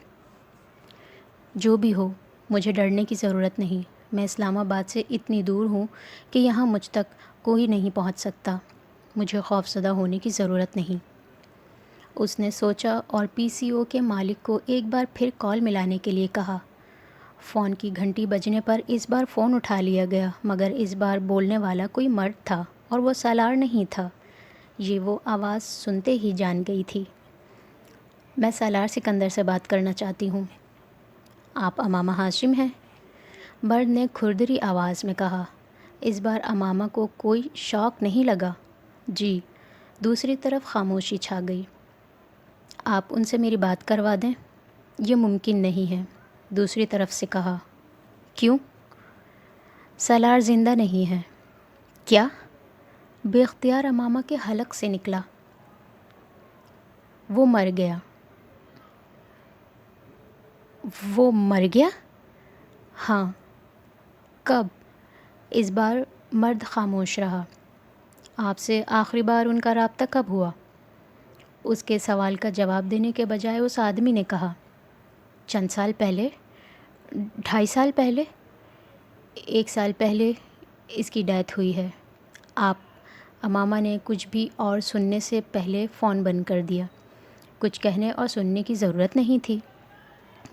A: جو بھی ہو، مجھے ڈرنے کی ضرورت نہیں۔ میں اسلام آباد سے اتنی دور ہوں کہ یہاں مجھ تک کوئی نہیں پہنچ سکتا۔ مجھے خوفزدہ ہونے کی ضرورت نہیں۔ اس نے سوچا اور پی سی او کے مالک کو ایک بار پھر کال ملانے کے لیے کہا۔ فون کی گھنٹی بجنے پر اس بار فون اٹھا لیا گیا، مگر اس بار بولنے والا کوئی مرد تھا اور وہ سالار نہیں تھا۔ یہ وہ آواز سنتے ہی جان گئی تھی۔ میں سالار سکندر سے بات کرنا چاہتی ہوں۔ آپ امامہ ہاشم ہیں؟ مرد نے کھردری آواز میں کہا۔ اس بار امامہ کو کوئی شوق نہیں لگا۔ جی۔ دوسری طرف خاموشی چھا گئی۔ آپ ان سے میری بات کروا دیں؟ یہ ممکن نہیں ہے، دوسری طرف سے کہا۔ کیوں؟ سالار زندہ نہیں ہے۔ کیا؟ بے اختیار امامہ کے حلق سے نکلا۔ وہ مر گیا۔ وہ مر گیا؟ ہاں۔ کب؟ اس بار مرد خاموش رہا۔ آپ سے آخری بار ان کا رابطہ کب ہوا؟ اس کے سوال کا جواب دینے کے بجائے اس آدمی نے کہا، چند سال پہلے، 2.5 سال پہلے، 1 سال پہلے اس کی ڈیتھ ہوئی ہے۔ آپ امامہ نے کچھ بھی اور سننے سے پہلے فون بند کر دیا۔ کچھ کہنے اور سننے کی ضرورت نہیں تھی۔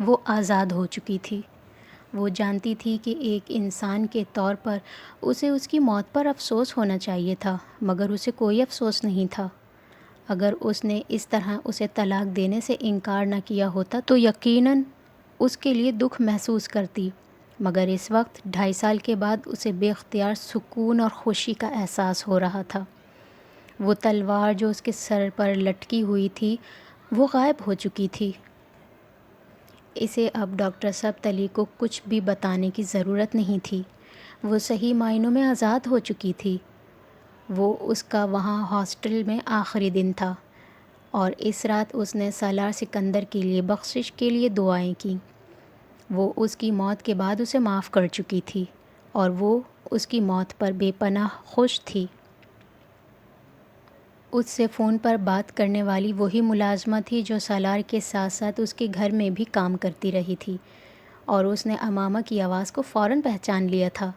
A: وہ آزاد ہو چکی تھی۔ وہ جانتی تھی کہ ایک انسان کے طور پر اسے اس کی موت پر افسوس ہونا چاہیے تھا، مگر اسے کوئی افسوس نہیں تھا۔ اگر اس نے اس طرح اسے طلاق دینے سے انکار نہ کیا ہوتا تو یقیناً اس کے لیے دکھ محسوس کرتی، مگر اس وقت 2.5 سال کے بعد اسے بے اختیار سکون اور خوشی کا احساس ہو رہا تھا۔ وہ تلوار جو اس کے سر پر لٹکی ہوئی تھی وہ غائب ہو چکی تھی۔ اسے اب ڈاکٹر ثبت علی کو کچھ بھی بتانے کی ضرورت نہیں تھی۔ وہ صحیح معنوں میں آزاد ہو چکی تھی۔ وہ اس کا وہاں ہاسٹل میں آخری دن تھا۔ اور اس رات اس نے سالار سکندر کے لیے بخشش کے لیے دعائیں کیں۔ وہ اس کی موت کے بعد اسے معاف کر چکی تھی اور وہ اس کی موت پر بے پناہ خوش تھی۔ اس سے فون پر بات کرنے والی وہی ملازمہ تھی جو سالار کے ساتھ ساتھ اس کے گھر میں بھی کام کرتی رہی تھی، اور اس نے امامہ کی آواز کو فوراً پہچان لیا تھا۔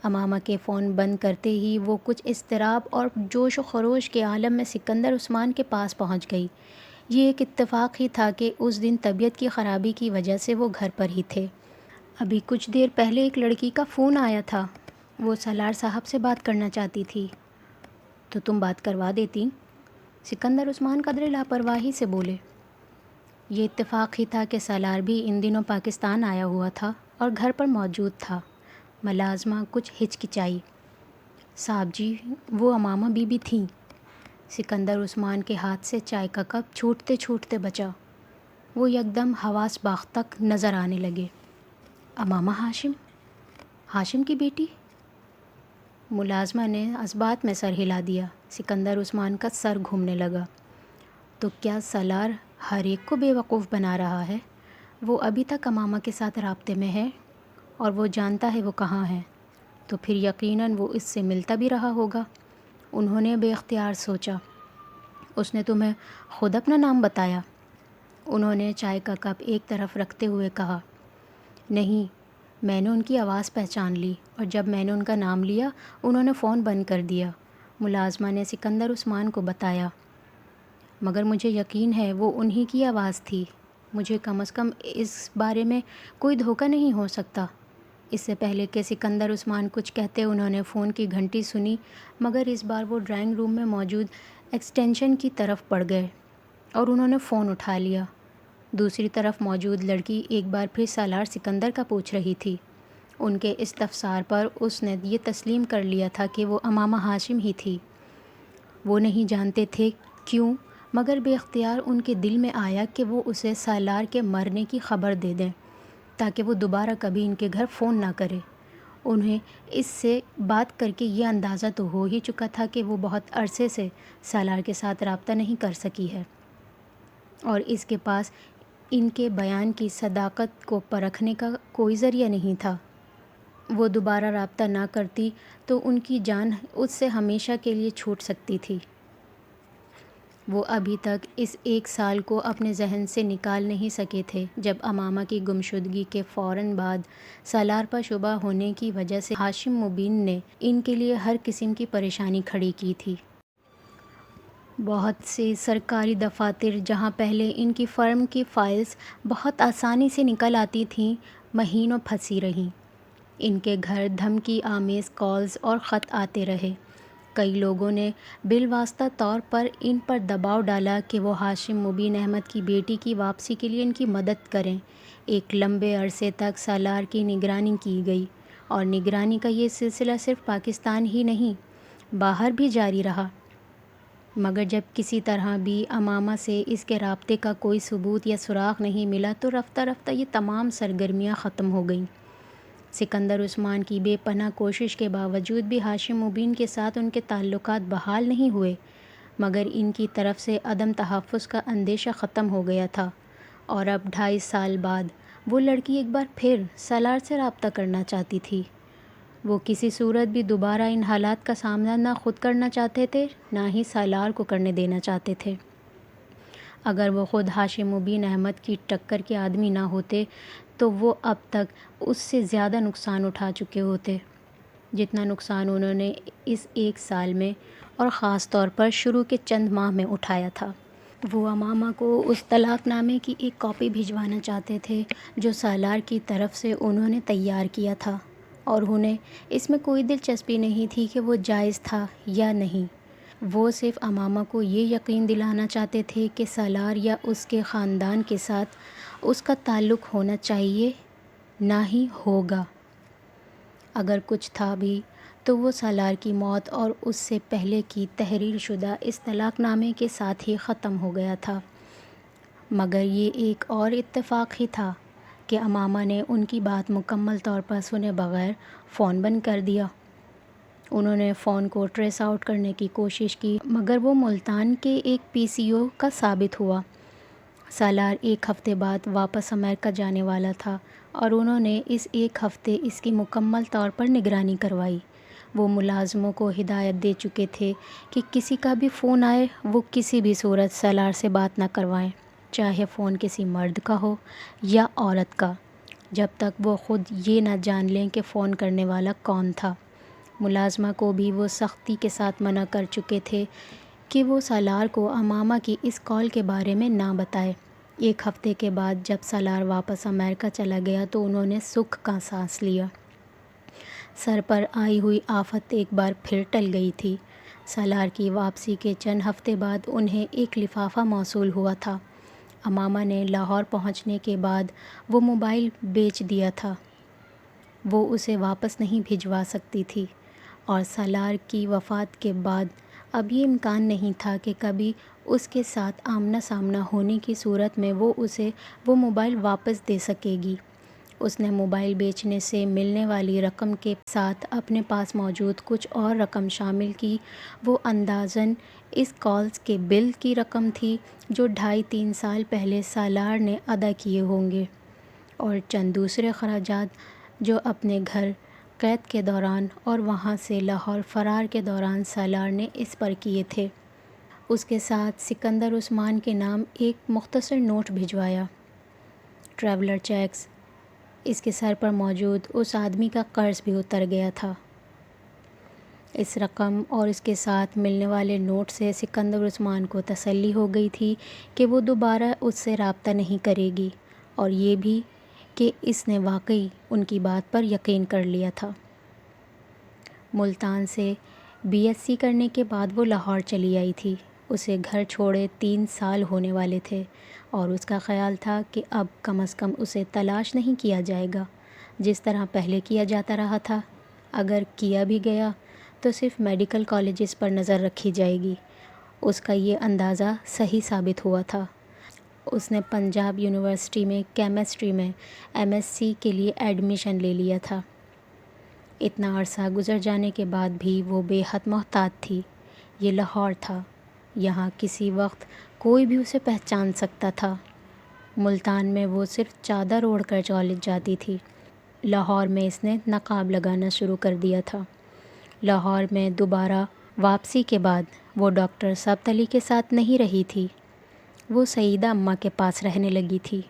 A: امامہ کے فون بند کرتے ہی وہ کچھ اضطراب اور جوش و خروش کے عالم میں سکندر عثمان کے پاس پہنچ گئی۔ یہ ایک اتفاق ہی تھا کہ اس دن طبیعت کی خرابی کی وجہ سے وہ گھر پر ہی تھے۔ ابھی کچھ دیر پہلے ایک لڑکی کا فون آیا تھا، وہ سالار صاحب سے بات کرنا چاہتی تھی۔ تو تم بات کروا دیتی؟ سکندر عثمان قدرے لاپرواہی سے بولے۔ یہ اتفاق ہی تھا کہ سالار بھی ان دنوں پاکستان آیا ہوا تھا اور گھر پر موجود تھا۔ ملازمہ کچھ ہچکچائی۔ صاحب جی، وہ امامہ بی بی تھیں۔ سکندر عثمان کے ہاتھ سے چائے کا کپ چھوٹتے چھوٹتے بچا۔ وہ یکدم حواس باختہ نظر آنے لگے۔ امامہ ہاشم؟ ہاشم کی بیٹی؟ ملازمہ نے اثبات میں سر ہلا دیا۔ سکندر عثمان کا سر گھومنے لگا۔ تو کیا سالار ہر ایک کو بے وقوف بنا رہا ہے؟ وہ ابھی تک امامہ کے ساتھ رابطے میں ہے اور وہ جانتا ہے وہ کہاں ہے، تو پھر یقیناً وہ اس سے ملتا بھی رہا ہوگا۔ انہوں نے بے اختیار سوچا۔ اس نے تمہیں خود اپنا نام بتایا؟ انہوں نے چائے کا کپ ایک طرف رکھتے ہوئے کہا۔ نہیں، میں نے ان کی آواز پہچان لی اور جب میں نے ان کا نام لیا انہوں نے فون بند کر دیا۔ ملازمہ نے سکندر عثمان کو بتایا۔ مگر مجھے یقین ہے وہ انہی کی آواز تھی۔ مجھے کم از کم اس بارے میں کوئی دھوکہ نہیں ہو سکتا۔ اس سے پہلے کہ سکندر عثمان کچھ کہتے انہوں نے فون کی گھنٹی سنی، مگر اس بار وہ ڈرائنگ روم میں موجود ایکسٹینشن کی طرف پڑ گئے اور انہوں نے فون اٹھا لیا۔ دوسری طرف موجود لڑکی ایک بار پھر سالار سکندر کا پوچھ رہی تھی۔ ان کے استفسار پر اس نے یہ تسلیم کر لیا تھا کہ وہ امامہ ہاشم ہی تھی۔ وہ نہیں جانتے تھے کیوں، مگر بے اختیار ان کے دل میں آیا کہ وہ اسے سالار کے مرنے کی خبر دے دیں تاکہ وہ دوبارہ کبھی ان کے گھر فون نہ کرے۔ انہیں اس سے بات کر کے یہ اندازہ تو ہو ہی چکا تھا کہ وہ بہت عرصے سے سالار کے ساتھ رابطہ نہیں کر سکی ہے اور اس کے پاس ان کے بیان کی صداقت کو پرکھنے کا کوئی ذریعہ نہیں تھا۔ وہ دوبارہ رابطہ نہ کرتی تو ان کی جان اس سے ہمیشہ کے لیے چھوٹ سکتی تھی۔ وہ ابھی تک اس ایک سال کو اپنے ذہن سے نکال نہیں سکے تھے جب امامہ کی گمشدگی کے فوراً بعد سالار پر شبہ ہونے کی وجہ سے ہاشم مبین نے ان کے لیے ہر قسم کی پریشانی کھڑی کی تھی۔ بہت سے سرکاری دفاتر جہاں پہلے ان کی فرم کی فائلز بہت آسانی سے نکل آتی تھیں، مہینوں پھنسی رہیں۔ ان کے گھر دھمکی آمیز کالز اور خط آتے رہے۔ کئی لوگوں نے بالواسطہ طور پر ان پر دباؤ ڈالا کہ وہ ہاشم مبین احمد کی بیٹی کی واپسی کے لیے ان کی مدد کریں۔ ایک لمبے عرصے تک سالار کی نگرانی کی گئی اور نگرانی کا یہ سلسلہ صرف پاکستان ہی نہیں، باہر بھی جاری رہا۔ مگر جب کسی طرح بھی امامہ سے اس کے رابطے کا کوئی ثبوت یا سراغ نہیں ملا تو رفتہ رفتہ یہ تمام سرگرمیاں ختم ہو گئیں۔ سکندر عثمان کی بے پناہ کوشش کے باوجود بھی ہاشم مبین کے ساتھ ان کے تعلقات بحال نہیں ہوئے، مگر ان کی طرف سے عدم تحفظ کا اندیشہ ختم ہو گیا تھا اور اب 2.5 سال بعد وہ لڑکی ایک بار پھر سالار سے رابطہ کرنا چاہتی تھی۔ وہ کسی صورت بھی دوبارہ ان حالات کا سامنا نہ خود کرنا چاہتے تھے، نہ ہی سالار کو کرنے دینا چاہتے تھے۔ اگر وہ خود ہاشم مبین احمد کی ٹکر کے آدمی نہ ہوتے تو وہ اب تک اس سے زیادہ نقصان اٹھا چکے ہوتے جتنا نقصان انہوں نے اس ایک سال میں اور خاص طور پر شروع کے چند ماہ میں اٹھایا تھا۔ وہ امامہ کو اس طلاق نامے کی ایک کاپی بھجوانا چاہتے تھے جو سالار کی طرف سے انہوں نے تیار کیا تھا، اور انہیں اس میں کوئی دلچسپی نہیں تھی کہ وہ جائز تھا یا نہیں۔ وہ صرف امامہ کو یہ یقین دلانا چاہتے تھے کہ سالار یا اس کے خاندان کے ساتھ اس کا تعلق ہونا چاہیے، نہ ہی ہوگا۔ اگر کچھ تھا بھی تو وہ سالار کی موت اور اس سے پہلے کی تحریر شدہ اس طلاق نامے کے ساتھ ہی ختم ہو گیا تھا۔ مگر یہ ایک اور اتفاق ہی تھا کہ امامہ نے ان کی بات مکمل طور پر سنے بغیر فون بند کر دیا۔ انہوں نے فون کو ٹریس آؤٹ کرنے کی کوشش کی مگر وہ ملتان کے ایک PCO کا ثابت ہوا۔ سالار ایک ہفتے بعد واپس امریکہ جانے والا تھا اور انہوں نے اس ایک ہفتے اس کی مکمل طور پر نگرانی کروائی۔ وہ ملازموں کو ہدایت دے چکے تھے کہ کسی کا بھی فون آئے وہ کسی بھی صورت سالار سے بات نہ کروائیں، چاہے فون کسی مرد کا ہو یا عورت کا، جب تک وہ خود یہ نہ جان لیں کہ فون کرنے والا کون تھا۔ ملازمہ کو بھی وہ سختی کے ساتھ منع کر چکے تھے کہ وہ سالار کو امامہ کی اس کال کے بارے میں نہ بتائے۔ ایک ہفتے کے بعد جب سالار واپس امریکہ چلا گیا تو انہوں نے سکھ کا سانس لیا۔ سر پر آئی ہوئی آفت ایک بار پھر ٹل گئی تھی۔ سالار کی واپسی کے چند ہفتے بعد انہیں ایک لفافہ موصول ہوا تھا۔ امامہ نے لاہور پہنچنے کے بعد وہ موبائل بیچ دیا تھا۔ وہ اسے واپس نہیں بھجوا سکتی تھی اور سالار کی وفات کے بعد اب یہ امکان نہیں تھا کہ کبھی اس کے ساتھ آمنا سامنا ہونے کی صورت میں وہ اسے وہ موبائل واپس دے سکے گی۔ اس نے موبائل بیچنے سے ملنے والی رقم کے ساتھ اپنے پاس موجود کچھ اور رقم شامل کی۔ وہ اندازاً اس کالز کے بل کی رقم تھی جو 2.5-3 سال پہلے سالار نے ادا کیے ہوں گے، اور چند دوسرے اخراجات جو اپنے گھر قید کے دوران اور وہاں سے لاہور فرار کے دوران سالار نے اس پر کیے تھے۔ اس کے ساتھ سکندر عثمان کے نام ایک مختصر نوٹ بھجوایا، ٹریولر چیکس۔ اس کے سر پر موجود اس آدمی کا قرض بھی اتر گیا تھا۔ اس رقم اور اس کے ساتھ ملنے والے نوٹ سے سکندر عثمان کو تسلی ہو گئی تھی کہ وہ دوبارہ اس سے رابطہ نہیں کرے گی، اور یہ بھی کہ اس نے واقعی ان کی بات پر یقین کر لیا تھا۔ ملتان سے BSc کرنے کے بعد وہ لاہور چلی آئی تھی۔ اسے گھر چھوڑے 3 سال ہونے والے تھے اور اس کا خیال تھا کہ اب کم از کم اسے تلاش نہیں کیا جائے گا جس طرح پہلے کیا جاتا رہا تھا۔ اگر کیا بھی گیا تو صرف میڈیکل کالجز پر نظر رکھی جائے گی۔ اس کا یہ اندازہ صحیح ثابت ہوا تھا۔ اس نے پنجاب یونیورسٹی میں کیمسٹری میں MSc کے لیے ایڈمیشن لے لیا تھا۔ اتنا عرصہ گزر جانے کے بعد بھی وہ بے حد محتاط تھی۔ یہ لاہور تھا، یہاں کسی وقت کوئی بھی اسے پہچان سکتا تھا۔ ملتان میں وہ صرف چادر اوڑھ کر کالج جاتی تھی۔ لاہور میں اس نے نقاب لگانا شروع کر دیا تھا۔ لاہور میں دوبارہ واپسی کے بعد وہ ڈاکٹر ثبت علی کے ساتھ نہیں رہی تھی، وہ سعیدہ اماں کے پاس رہنے لگی تھی۔